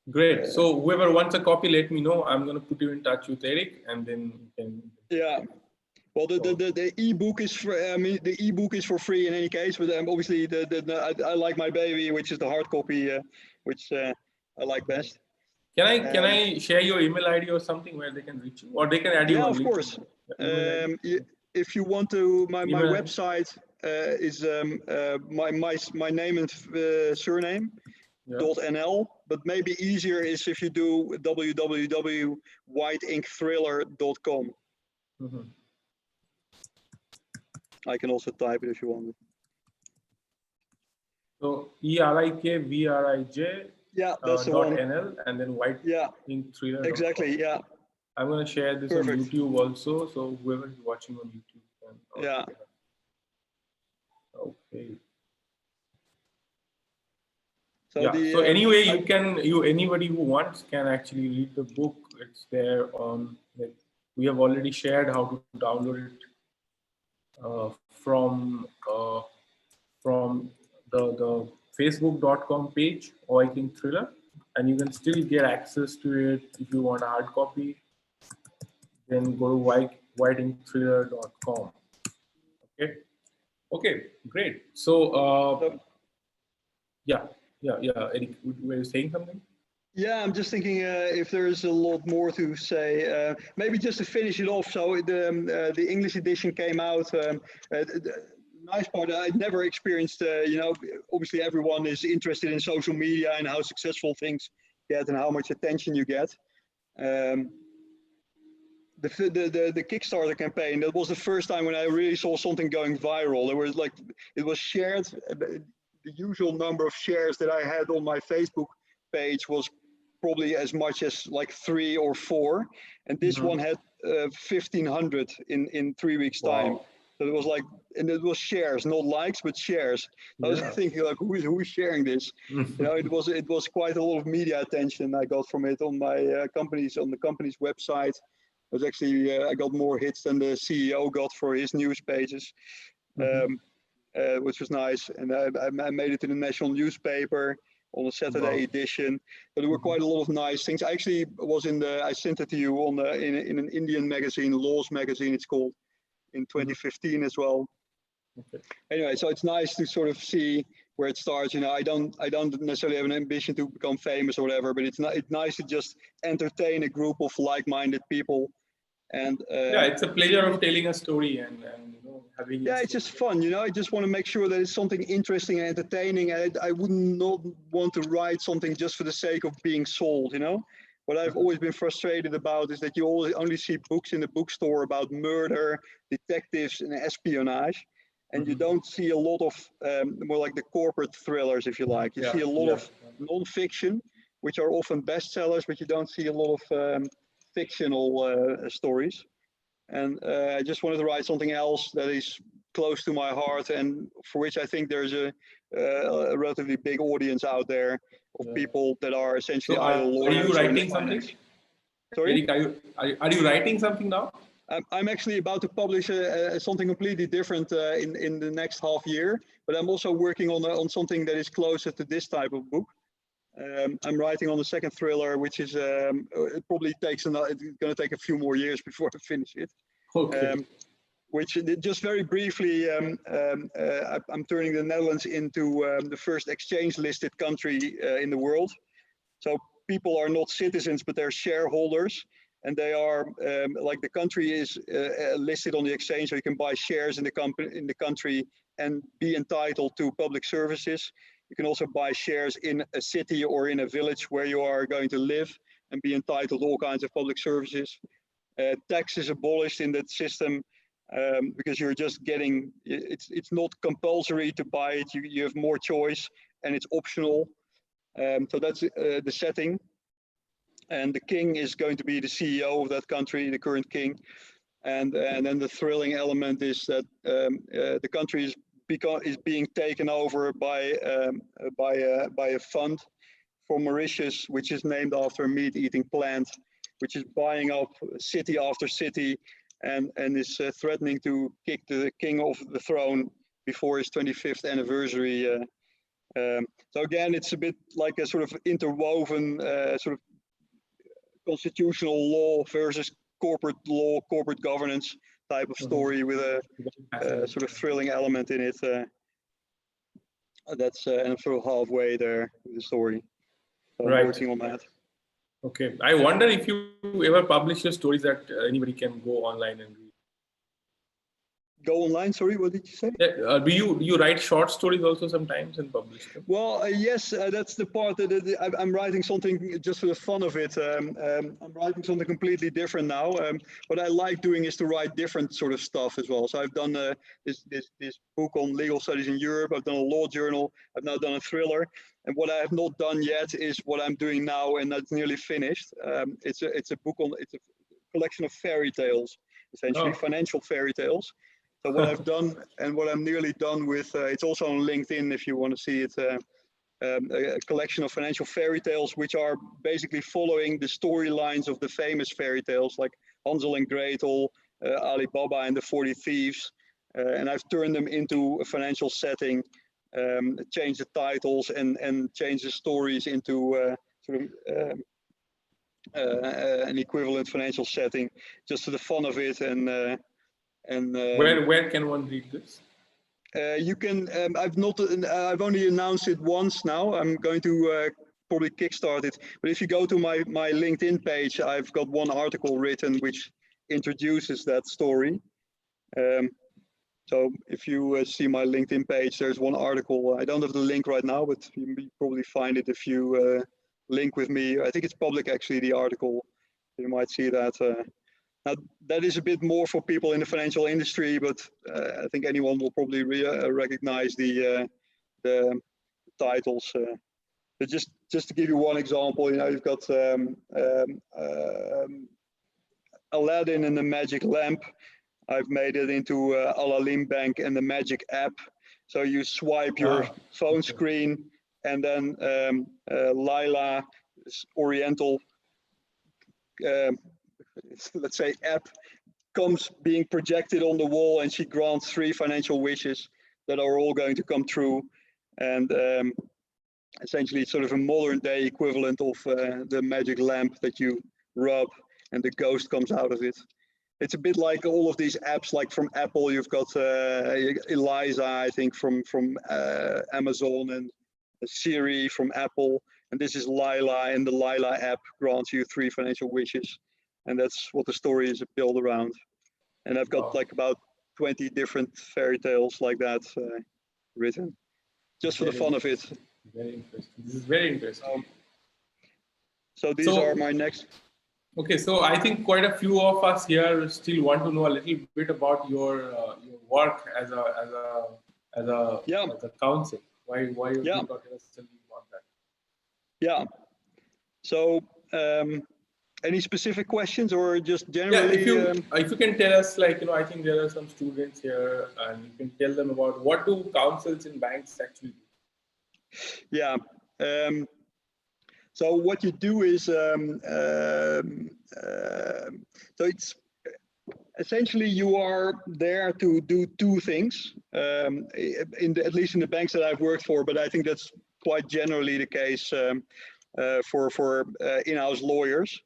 Great. So whoever wants a copy, let me know. I'm going to put you in touch with Erik, and then you can. Yeah. Well, the ebook is for. I mean, the ebook is for free in any case. But obviously, I like my baby, which is the hard copy, which I like best. Can I share your email ID or something where they can reach you, or they can add you Yeah, on of LinkedIn? course. If you want to, my website is my name and surname .nl, but maybe easier is if you do www.whiteinkthriller.com. I can also type it if you want. So ERIKVRIJ. Yeah, that's the one. .nl and then White Ink Thriller. Exactly. Yeah. I'm going to share this on YouTube also, so whoever is watching on YouTube can. Okay. So so anyway, anybody who wants can actually read the book. It's there on. Like, we have already shared how to download it from the Facebook.com page, White Ink Thriller, and you can still get access to it if you want a hard copy. Then go to whiteinkthriller.com. Okay, great. So Erik, were you saying something? Yeah, I'm just thinking if there is a lot more to say. Maybe just to finish it off. So the English edition came out. The nice part, I'd never experienced. Obviously everyone is interested in social media and how successful things get and how much attention you get. The Kickstarter campaign, that was the first time when I really saw something going viral. There was it was shared. The usual number of shares that I had on my Facebook page was probably as much as like 3 or 4, and this one had 1,500 in 3 weeks time. So it was and it was shares, not likes, but shares. I was thinking who is sharing this? It was quite a lot of media attention I got from it on my on the company's website. It was actually I got more hits than the CEO got for his news pages, which was nice. And I made it to the national newspaper on a Saturday edition. But there were quite a lot of nice things. I actually was I sent it to you in an Indian magazine, Laws magazine it's called, in 2015 as well. Anyway, so it's nice to sort of see where it starts. I don't necessarily have an ambition to become famous or whatever, but it's nice to just entertain a group of like-minded people. And it's a pleasure of telling a story and having. It's just fun. I just want to make sure that it's something interesting and entertaining. And I would not want to write something just for the sake of being sold. What I've always been frustrated about is that you only see books in the bookstore about murder, detectives, and espionage, and you don't see a lot of more like the corporate thrillers, if you like. You see a lot of non-fiction, which are often bestsellers, but you don't see a lot of fictional stories. And I just wanted to write something else that is close to my heart and for which I think there's a relatively big audience out there of people that are essentially either lawyers. Are you writing something? Sorry? Erik, are you writing something now? I'm actually about to publish something completely different in the next half year, but I'm also working on something that is closer to this type of book. I'm writing on the second thriller, which is it probably takes it's going to take a few more years before I finish it. Okay. Which just very briefly, I'm turning the Netherlands into the first exchange-listed country in the world. So people are not citizens, but they're shareholders, and they are the country is listed on the exchange, so you can buy shares in the country and be entitled to public services. You can also buy shares in a city or in a village where you are going to live and be entitled to all kinds of public services. Tax is abolished in that system because you're just getting, it's not compulsory to buy it. You have more choice and it's optional. So that's the setting. And the king is going to be the CEO of that country, the current king. And then the thrilling element is that the country is being taken over by a fund from Mauritius, which is named after a meat-eating plant, which is buying up city after city and is threatening to kick the king off the throne before his 25th anniversary. So again, it's a bit like a sort of interwoven sort of constitutional law versus corporate law, corporate governance type of story with a sort of thrilling element in it. That's and I'm sort of halfway there with the story. So I'm working on that. Okay. I wonder if you ever publish your stories that anybody can go online and read. Go online, sorry, what did you say? Yeah, do you write short stories also sometimes and publish them? Well, yes, that's the part that I'm writing something just for the fun of it. I'm writing something completely different now. What I like doing is to write different sort of stuff as well. So I've done this book on legal studies in Europe. I've done a law journal. I've now done a thriller. And what I have not done yet is what I'm doing now, and that's nearly finished. It's a collection of fairy tales, essentially financial fairy tales. So what I've done and what I'm nearly done with, it's also on LinkedIn if you want to see it, a collection of financial fairy tales, which are basically following the storylines of the famous fairy tales like Hansel and Gretel, Ali Baba and the 40 Thieves. And I've turned them into a financial setting, changed the titles and changed the stories into sort of an equivalent financial setting, just for the fun of it. And where can one read this? You can. I've only announced it once now. I'm going to probably kickstart it. But if you go to my LinkedIn page, I've got one article written which introduces that story. So if you see my LinkedIn page, there's one article. I don't have the link right now, but you probably find it if you link with me. I think it's public actually, the article. You might see that. Now, that is a bit more for people in the financial industry, but I think anyone will probably recognize the titles. But just to give you one example, you've got Aladdin and the Magic Lamp. I've made it into Alalim Bank and the Magic app. So you swipe your phone screen, and then Lila, Oriental, let's say, app comes being projected on the wall, and she grants 3 financial wishes that are all going to come true. And essentially it's sort of a modern day equivalent of the magic lamp that you rub and the ghost comes out of it. It's a bit like all of these apps, like from Apple. You've got Eliza, I think, from Amazon, and Siri from Apple. And this is Lila, and the Lila app grants you 3 financial wishes. And that's what the story is built around. And I've got like about 20 different fairy tales like that written, just for the fun of it. Very interesting. This is very interesting. So these are my next. Okay, so I think quite a few of us here still want to know a little bit about your work as a counsel. Why you got interested about that? Yeah. So any specific questions, or just generally? Yeah, if you can tell us, like, I think there are some students here, and you can tell them about what do counsels in banks actually do. Yeah. So what you do is, so it's essentially you are there to do 2 things, at least in the banks that I've worked for, but I think that's quite generally the case for in-house lawyers.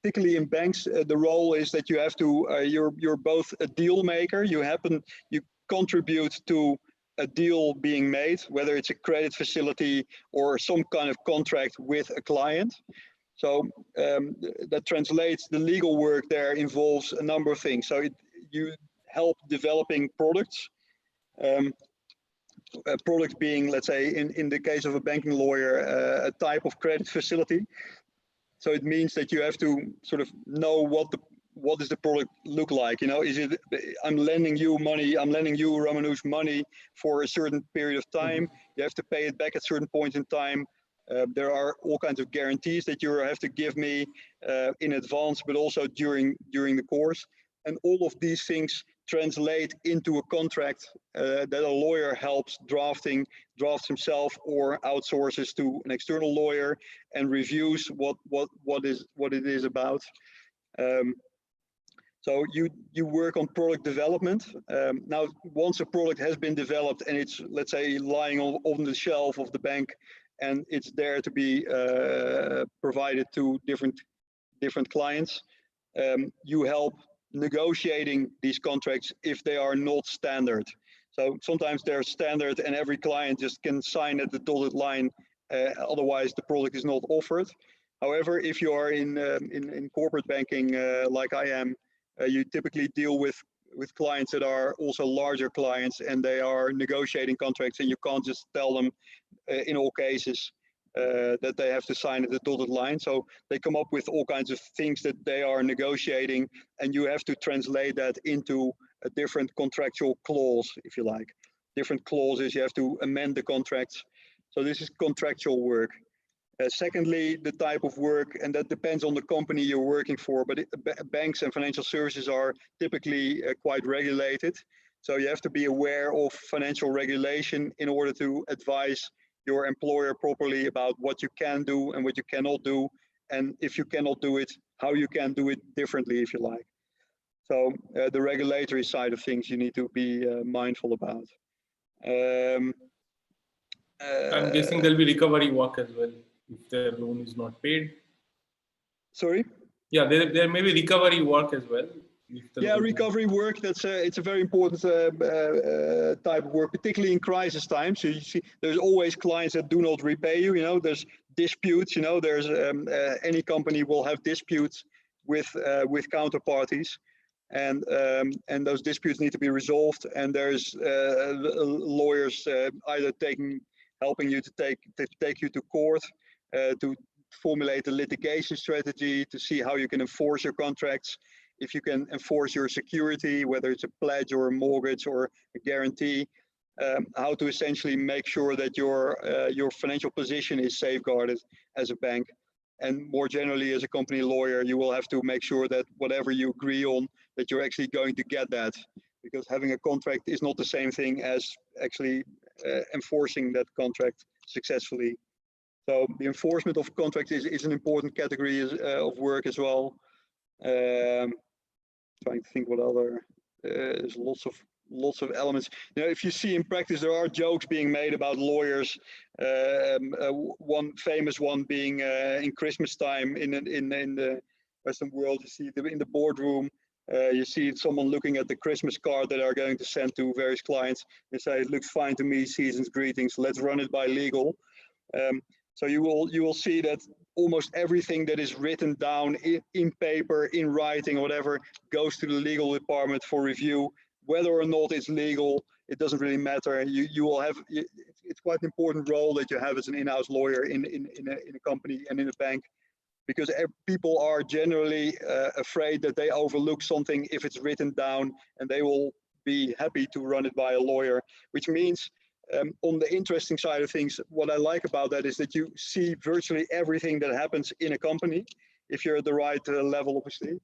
Particularly in banks, the role is that you have to, you're both a deal maker, you contribute to a deal being made, whether it's a credit facility or some kind of contract with a client. So that translates, the legal work there involves a number of things. So you help developing products. A product being, let's say, in the case of a banking lawyer, a type of credit facility. So it means that you have to sort of know what does the product look like? Is it, I'm lending you money, I'm lending you, Ramanuj, money for a certain period of time. You have to pay it back at certain points in time. There are all kinds of guarantees that you have to give me in advance, but also during the course. And all of these things translate into a contract that a lawyer helps drafts himself or outsources to an external lawyer and reviews what it is about. So you work on product development. Now, once a product has been developed and it's, let's say, lying on the shelf of the bank, and it's there to be provided to different clients, you help negotiating these contracts if they are not standard. So sometimes they're standard and every client just can sign at the dotted line, otherwise the product is not offered. However, if you are in corporate banking like I am, you typically deal with clients that are also larger clients, and they are negotiating contracts, and you can't just tell them in all cases that they have to sign at the dotted line. So they come up with all kinds of things that they are negotiating, and you have to translate that into a different contractual clause, if you like. Different clauses, you have to amend the contracts. So this is contractual work. Secondly, the type of work, and that depends on the company you're working for, but banks and financial services are typically quite regulated. So you have to be aware of financial regulation in order to advise your employer properly about what you can do and what you cannot do. And if you cannot do it, how you can do it differently, if you like. So the regulatory side of things you need to be mindful about. I'm guessing there'll be recovery work as well if their loan is not paid. Sorry? Yeah, there may be recovery work as well. Yeah, recovery work, it's a very important type of work, particularly in crisis times. So you see, there's always clients that do not repay you. There's disputes. There's any company will have disputes with counterparties, and those disputes need to be resolved. And there's lawyers either helping you to take you to court, to formulate a litigation strategy, to see how you can enforce your contracts, if you can enforce your security, whether it's a pledge or a mortgage or a guarantee, how to essentially make sure that your financial position is safeguarded as a bank. And more generally, as a company lawyer, you will have to make sure that whatever you agree on, that you're actually going to get that, because having a contract is not the same thing as actually enforcing that contract successfully. So the enforcement of contract is an important category of work as well. Trying to think what other, there's lots of elements. If you see in practice, there are jokes being made about lawyers. One famous one being in Christmas time in the Western world, you see in the boardroom, you see someone looking at the Christmas card that are going to send to various clients. They say, "It looks fine to me, season's greetings, let's run it by legal." So you will see that almost everything that is written down in paper, in writing, whatever, goes to the legal department for review. Whether or not it's legal, it doesn't really matter. You will have, it's quite an important role that you have as an in-house lawyer in a company and in a bank, because people are generally afraid that they overlook something if it's written down, and they will be happy to run it by a lawyer, which means on the interesting side of things, what I like about that is that you see virtually everything that happens in a company, if you're at the right level, obviously.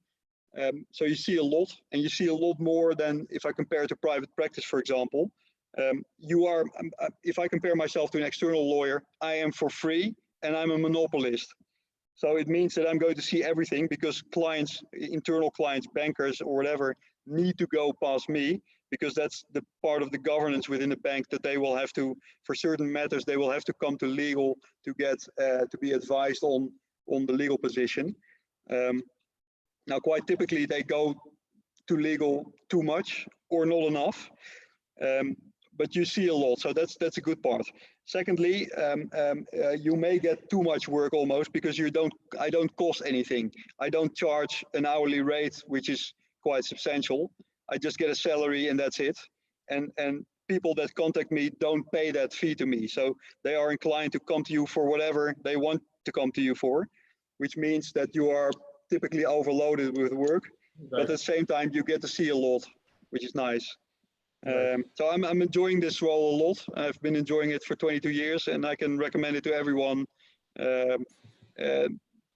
So you see a lot, and you see a lot more than if I compare to private practice, for example. If I compare myself to an external lawyer, I am for free, and I'm a monopolist. So it means that I'm going to see everything, because clients, internal clients, bankers or whatever, need to go past me, because that's the part of the governance within the bank, that they will have to, for certain matters, they will have to come to legal to get to be advised on the legal position. Now, quite typically, they go to legal too much or not enough, but you see a lot, so that's a good part. Secondly, you may get too much work almost, because I don't cost anything. I don't charge an hourly rate, which is quite substantial. I just get a salary and that's it. And people that contact me don't pay that fee to me. So they are inclined to come to you for whatever they want to come to you for, which means that you are typically overloaded with work. Right. But at the same time, you get to see a lot, which is nice. Right. So I'm enjoying this role a lot. I've been enjoying it for 22 years, and I can recommend it to everyone.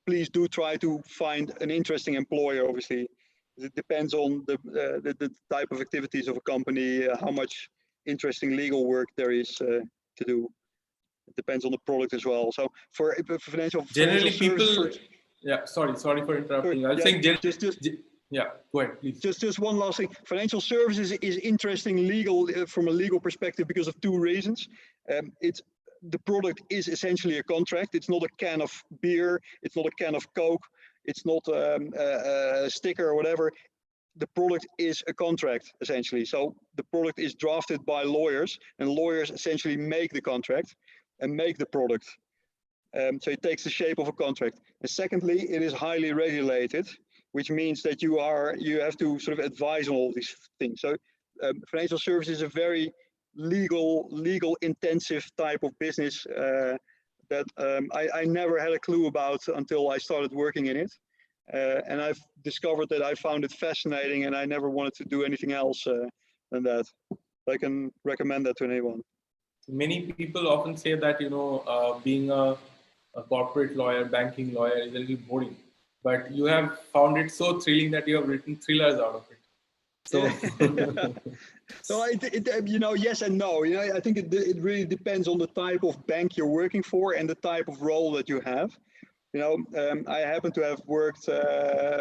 Please do try to find an interesting employer, obviously. It depends on the type of activities of a company, how much interesting legal work there is to do. It depends on the product as well. So for financial people, yeah, sorry for interrupting. I was saying yeah, go ahead, please. Just one last thing. Financial services is interesting from a legal perspective because of two reasons. The product is essentially a contract. It's not a can of beer. It's not a can of Coke. It's not a sticker or whatever. The product is a contract, essentially. So the product is drafted by lawyers, and lawyers essentially make the contract and make the product. So it takes the shape of a contract. And secondly, it is highly regulated, which means that you have to sort of advise on all these things. So financial services is a very legal intensive type of business that I never had a clue about until I started working in it. And I've discovered that I found it fascinating, and I never wanted to do anything else than that. I can recommend that to anyone. Many people often say that, being a corporate lawyer, banking lawyer is a little boring, but you have found it so thrilling that you have written thrillers out of it. So, so yes and no. I think it really depends on the type of bank you're working for and the type of role that you have. I happen to have worked,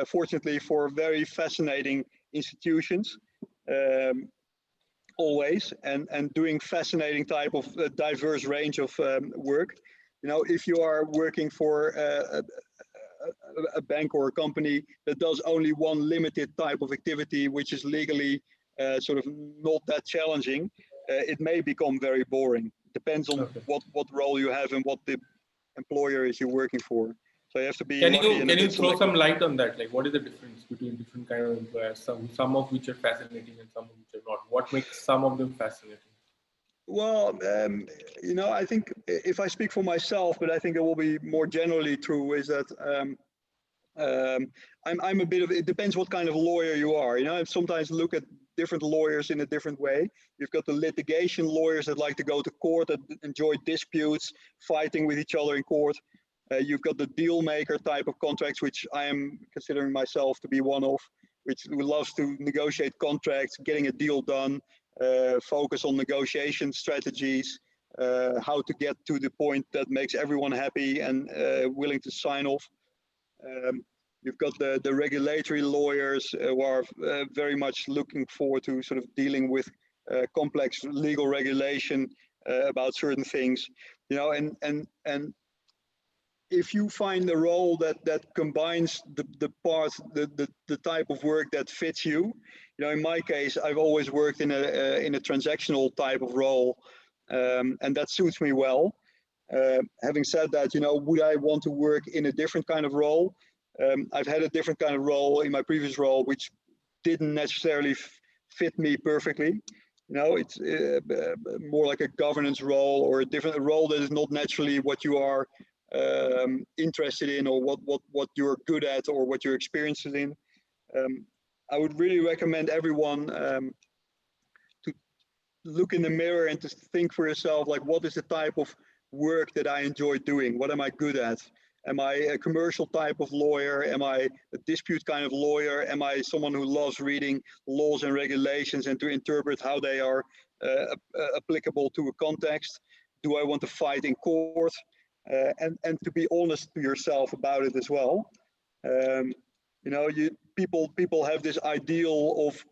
fortunately, for very fascinating institutions, always, and doing fascinating type of diverse range of work. If you are working for a bank or a company that does only one limited type of activity, which is legally sort of not that challenging, it may become very boring. Depends on what role you have and what the employer is you're working for. So you have to be lucky. Can you throw some light on that? Like, what is the difference between different kind of employers? Some of which are fascinating and some of which are not. What makes some of them fascinating? Well, I think if I speak for myself, but I think it will be more generally true, is that I'm a bit of, it depends what kind of lawyer you are. I sometimes look at different lawyers in a different way. You've got the litigation lawyers that like to go to court, that enjoy disputes, fighting with each other in court. You've got the deal maker type of contracts, which I am considering myself to be one of, which loves to negotiate contracts, getting a deal done, focus on negotiation strategies, how to get to the point that makes everyone happy and willing to sign off. You've got the regulatory lawyers who are very much looking forward to sort of dealing with complex legal regulation about certain things, and if you find a role that combines the parts, the type of work that fits you, in my case, I've always worked in a transactional type of role, and that suits me well. Having said that, would I want to work in a different kind of role? I've had a different kind of role in my previous role, which didn't necessarily fit me perfectly. It's more like a governance role or a different role that is not naturally what you are interested in, or what you're good at, or what you're experienced in. I would really recommend everyone to look in the mirror and to think for yourself, like, what is the type of work that I enjoy doing? What am I good at? Am I a commercial type of lawyer? Am I a dispute kind of lawyer? Am I someone who loves reading laws and regulations and to interpret how they are applicable to a context? Do I want to fight in court? And to be honest to yourself about it as well. People have this ideal of,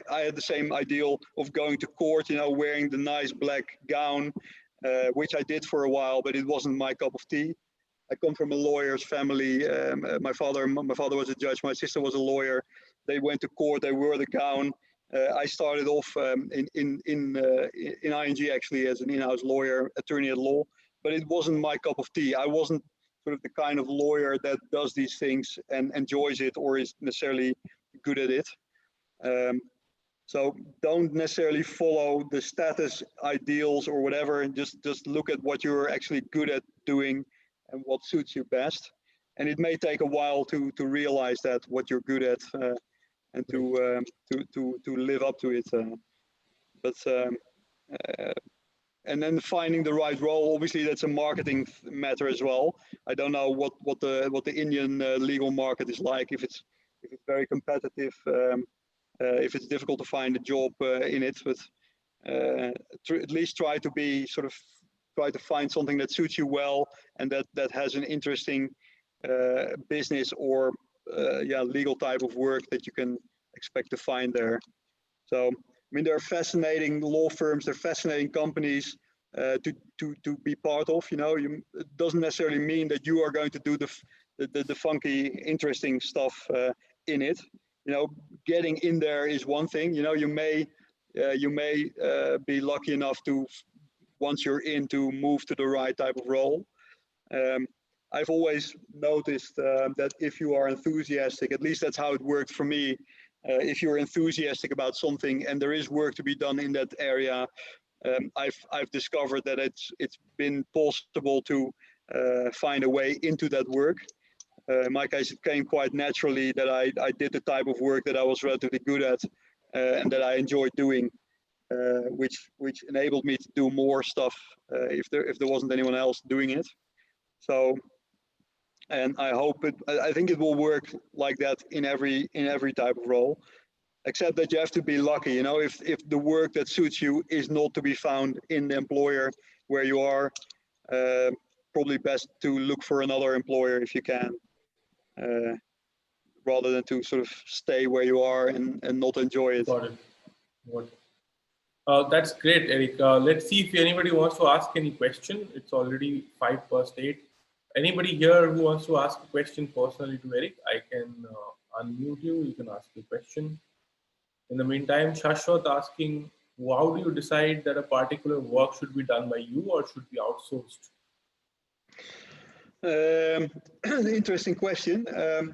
I had the same ideal of going to court, wearing the nice black gown, which I did for a while, but it wasn't my cup of tea. I come from a lawyer's family. My father was a judge. My sister was a lawyer. They went to court. They wore the gown. I started off in ING actually as an in-house lawyer, attorney at law, but it wasn't my cup of tea. I wasn't sort of the kind of lawyer that does these things and enjoys it or is necessarily good at it. So don't necessarily follow the status ideals or whatever, and just look at what you're actually good at doing and what suits you best. And it may take a while to realize that what you're good at and to live up to it. And then finding the right role, obviously that's a marketing matter as well. I don't know what the Indian legal market is like, if it's very competitive, if it's difficult to find a job in it, but at least try to find something that suits you well and that has an interesting business or legal type of work that you can expect to find there. So there are fascinating law firms, there are fascinating companies to be part of. It doesn't necessarily mean that you are going to do the funky, interesting stuff in it. Getting in there is one thing. You may be lucky enough to, once you're in, to move to the right type of role. I've always noticed that if you are enthusiastic, at least that's how it worked for me. If you're enthusiastic about something and there is work to be done in that area, I've discovered that it's been possible to find a way into that work. In my case, it came quite naturally that I did the type of work that I was relatively good at and that I enjoyed doing, which enabled me to do more stuff if there wasn't anyone else doing it. So, and I think it will work like that in every type of role, except that you have to be lucky. You know, if the work that suits you is not to be found in the employer where you are, probably best to look for another employer if you can, rather than to sort of stay where you are and not enjoy it. Got it. Got it. That's great, Erik. Let's see if anybody wants to ask any question. It's already 8:05. Anybody here who wants to ask a question personally to Erik, I can unmute you. You can ask a question. In the meantime, Shashwat asking, how do you decide that a particular work should be done by you or should be outsourced? Interesting question.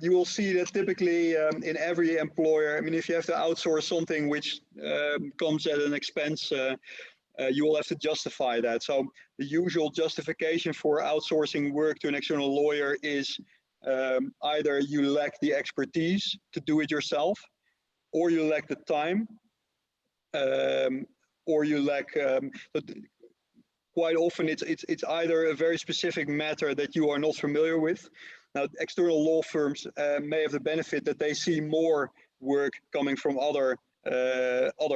You will see that typically in every employer, I mean, if you have to outsource something which comes at an expense, you will have to justify that. So the usual justification for outsourcing work to an external lawyer is either you lack the expertise to do it yourself, or you lack the time, or you lack. Quite often, it's either a very specific matter that you are not familiar with. Now, external law firms may have the benefit that they see more work coming from other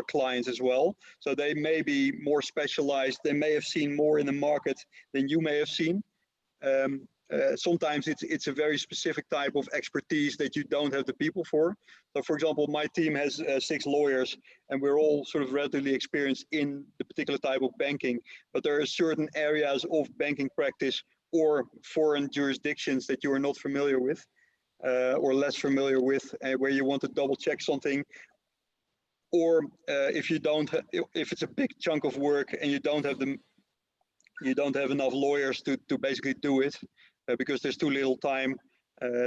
clients as well. So they may be more specialized. They may have seen more in the market than you may have seen. Sometimes it's a very specific type of expertise that you don't have the people for. So, for example, my team has 6 lawyers, and we're all sort of relatively experienced in the particular type of banking. But there are certain areas of banking practice or foreign jurisdictions that you are not familiar with, or less familiar with, where you want to double check something. Or if it's a big chunk of work and you don't have enough lawyers to basically do it, because there's too little time,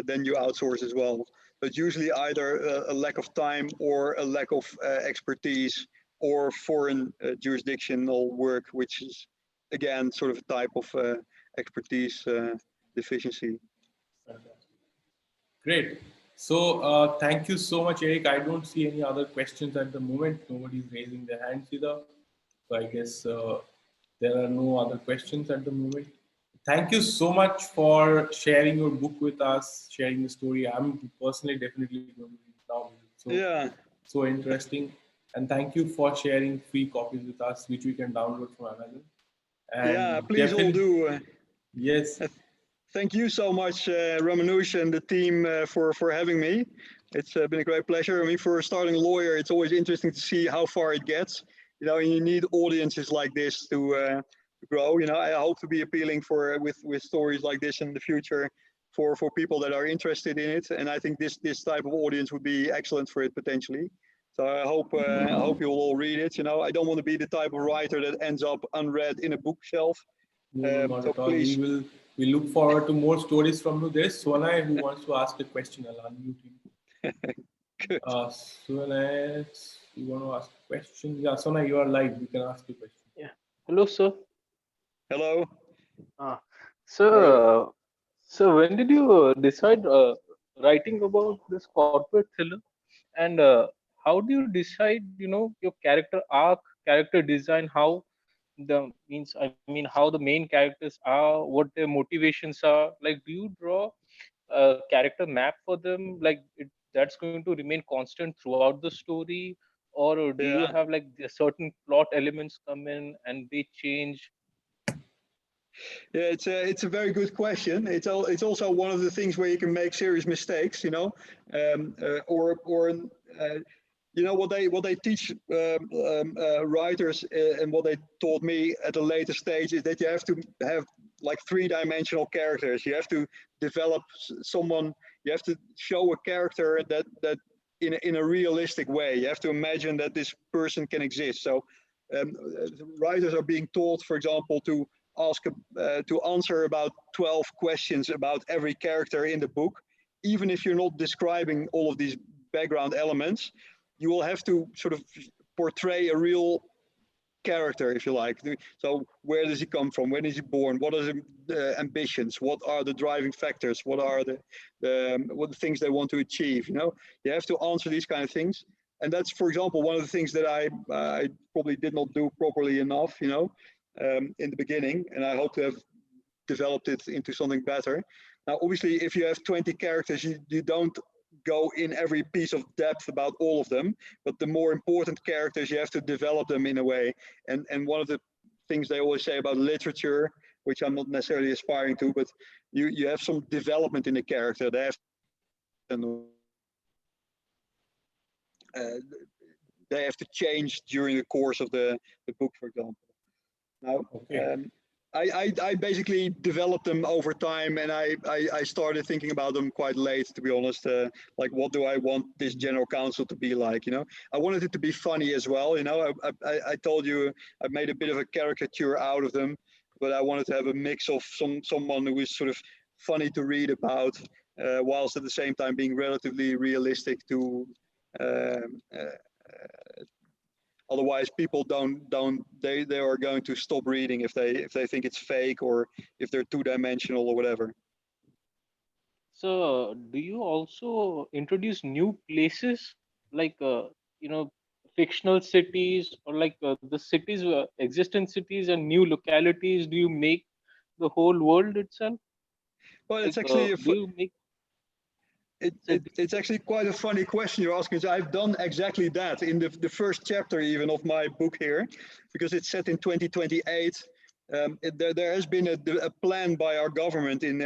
then you outsource as well. But usually either a lack of time or a lack of expertise or foreign jurisdictional work, which is again sort of a type of expertise deficiency. Great. So thank you so much, Erik. I don't see any other questions at the moment. Nobody's raising their hands either. So I guess there are no other questions at the moment. Thank you so much for sharing your book with us, sharing the story. I'm personally definitely going to read it now. So, Yeah. So interesting. And thank you for sharing free copies with us, which we can download from Amazon. And yeah, please all do. Yes. Thank you so much, Ramanuj and the team for having me. It's been a great pleasure. I mean, for a starting lawyer, it's always interesting to see how far it gets. You know, and you need audiences like this to grow. You know, I hope to be appealing with stories like this in the future for people that are interested in it. And I think this type of audience would be excellent for it potentially. So I hope you'll all read it. You know, I don't want to be the type of writer that ends up unread in a bookshelf. No, not so at all. please. We look forward to more stories from you. There's Sonai who wants to ask a question. I'll unmute him. Good. Sonai, you want to ask a question? Yeah, Sonai, you are live. You can ask a question. Yeah. Hello, sir. Hello. So when did you decide writing about this corporate thriller, and how do you decide, your character arc, character design, how how the main characters are, what their motivations are? Like, do you draw a character map for them, like that's going to remain constant throughout the story, or do you have like certain plot elements come in and they change? Yeah, it's a very good question. It's also one of the things where you can make serious mistakes, you know, you know what they teach writers and what they taught me at a later stage is that you have to have like 3-dimensional characters. You have to develop someone. You have to show a character that in a realistic way. You have to imagine that this person can exist. So writers are being taught, for example, to to answer about 12 questions about every character in the book. Even if you're not describing all of these background elements, you will have to sort of portray a real character, if you like. So where does he come from? When is he born? What are the ambitions? What are the driving factors? What are the things they want to achieve? You know, you have to answer these kind of things. And that's, for example, one of the things that I probably did not do properly enough, you know, in the beginning. And I hope to have developed it into something better. Now, obviously, if you have 20 characters, you don't go in every piece of depth about all of them, but the more important characters, you have to develop them in a way. And one of the things they always say about literature, which I'm not necessarily aspiring to, but you have some development in the character. They have to change during the course of the book, for example. Now, Okay. I basically developed them over time, and I started thinking about them quite late, to be honest. Like, what do I want this general counsel to be like? You know, I wanted it to be funny as well. You know, I told you I made a bit of a caricature out of them, but I wanted to have a mix of someone who is sort of funny to read about, whilst at the same time being relatively realistic to. Otherwise, people they are going to stop reading if they think it's fake or if they're two-dimensional or whatever. So, do you also introduce new places like you know, fictional cities, or like the cities existing cities and new localities? Do you make the whole world itself? Well, Like, it's actually do you make it's actually quite a funny question you're asking. So I've done exactly that in the first chapter even of my book here, because it's set in 2028. There has been a plan by our government in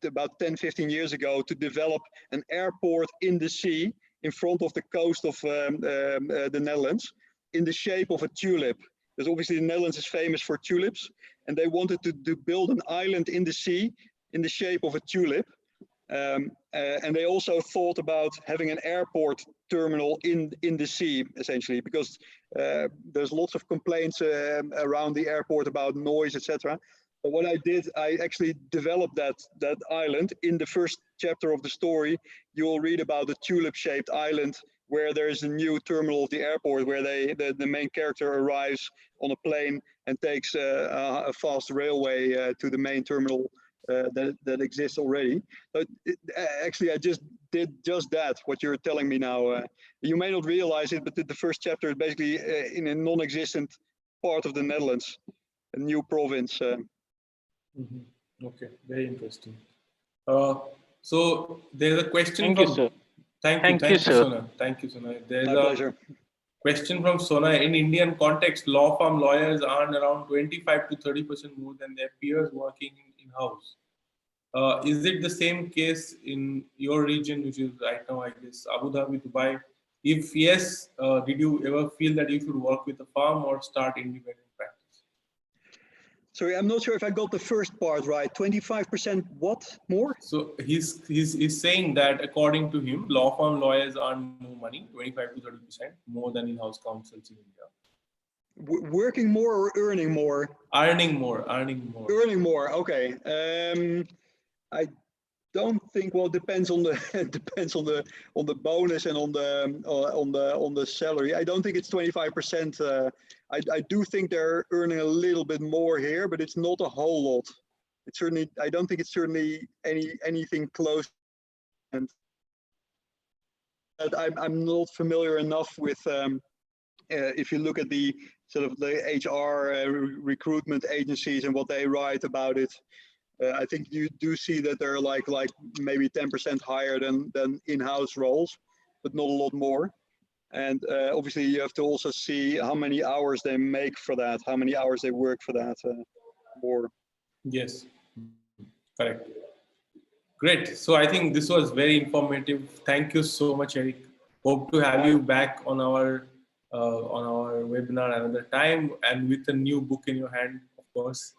about 10-15 years ago to develop an airport in the sea in front of the coast of the Netherlands in the shape of a tulip. Because obviously the Netherlands is famous for tulips, and they wanted to build an island in the sea in the shape of a tulip. And they also thought about having an airport terminal in the sea, essentially, because there's lots of complaints around the airport about noise, etc. But what I did, I actually developed that island. In the first chapter of the story, you will read about the tulip-shaped island where there is a new terminal of the airport, where the main character arrives on a plane and takes a fast railway to the main terminal that exists already. But actually, I just did just that, what you're telling me now. You may not realize it, but the first chapter is basically in a non-existent part of the Netherlands, a new province. Okay, very interesting. So there's a question Thank from. you, sir. Thank you, Sir. Sona. Thank you, Sona. There's My a pleasure. question from Sona. In Indian context, law firm lawyers earn around 25 to 30% more than their peers working in-house. Is it the same case in your region, which is right now, I guess, Abu Dhabi, Dubai? If yes, did you ever feel that you should work with a firm or start independent practice? Sorry, I'm not sure if I got the first part right. 25% what more? So he's saying that according to him, law firm lawyers earn more money, 25 to 30% more than in-house counsels in India. Working more or earning more? Earning more. Earning more. Okay. I don't think. Well, it depends on the on the bonus and on the salary. I don't think it's 25%. I do think they're earning a little bit more here, but it's not a whole lot. It's certainly. I don't think it's certainly anything close. And I'm not familiar enough with. If you look at the sort of the HR recruitment agencies and what they write about it. I think you do see that they're like maybe 10% higher than in-house roles, but not a lot more. And obviously you have to also see how many hours they make for that, how many hours they work for that more. Yes, correct. Great. So I think this was very informative. Thank you so much, Erik. Hope to have you back on our webinar another time, and with a new book in your hand, of course.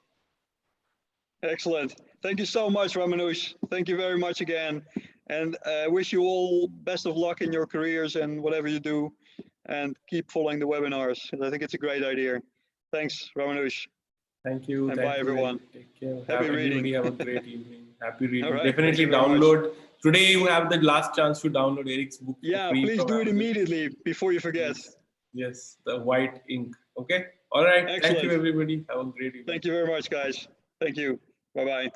Excellent. Thank you so much, Ramanush. Thank you very much again. And I wish you all best of luck in your careers and whatever you do. And keep following the webinars. I think it's a great idea. Thanks, Ramanush. Thank you. And Thank bye, you. everyone. Take care. Happy Everybody reading. have a great evening. Happy reading. All right, Definitely thank you very much. download. Today you have the last chance to download Erik's book for Yeah, free please from do it Amazon. immediately before you forget. Yes. Yes, the white ink. Okay. All right. Thank you, Excellent. everybody. Have a great evening. Thank you very much, guys. Thank you. Bye-bye.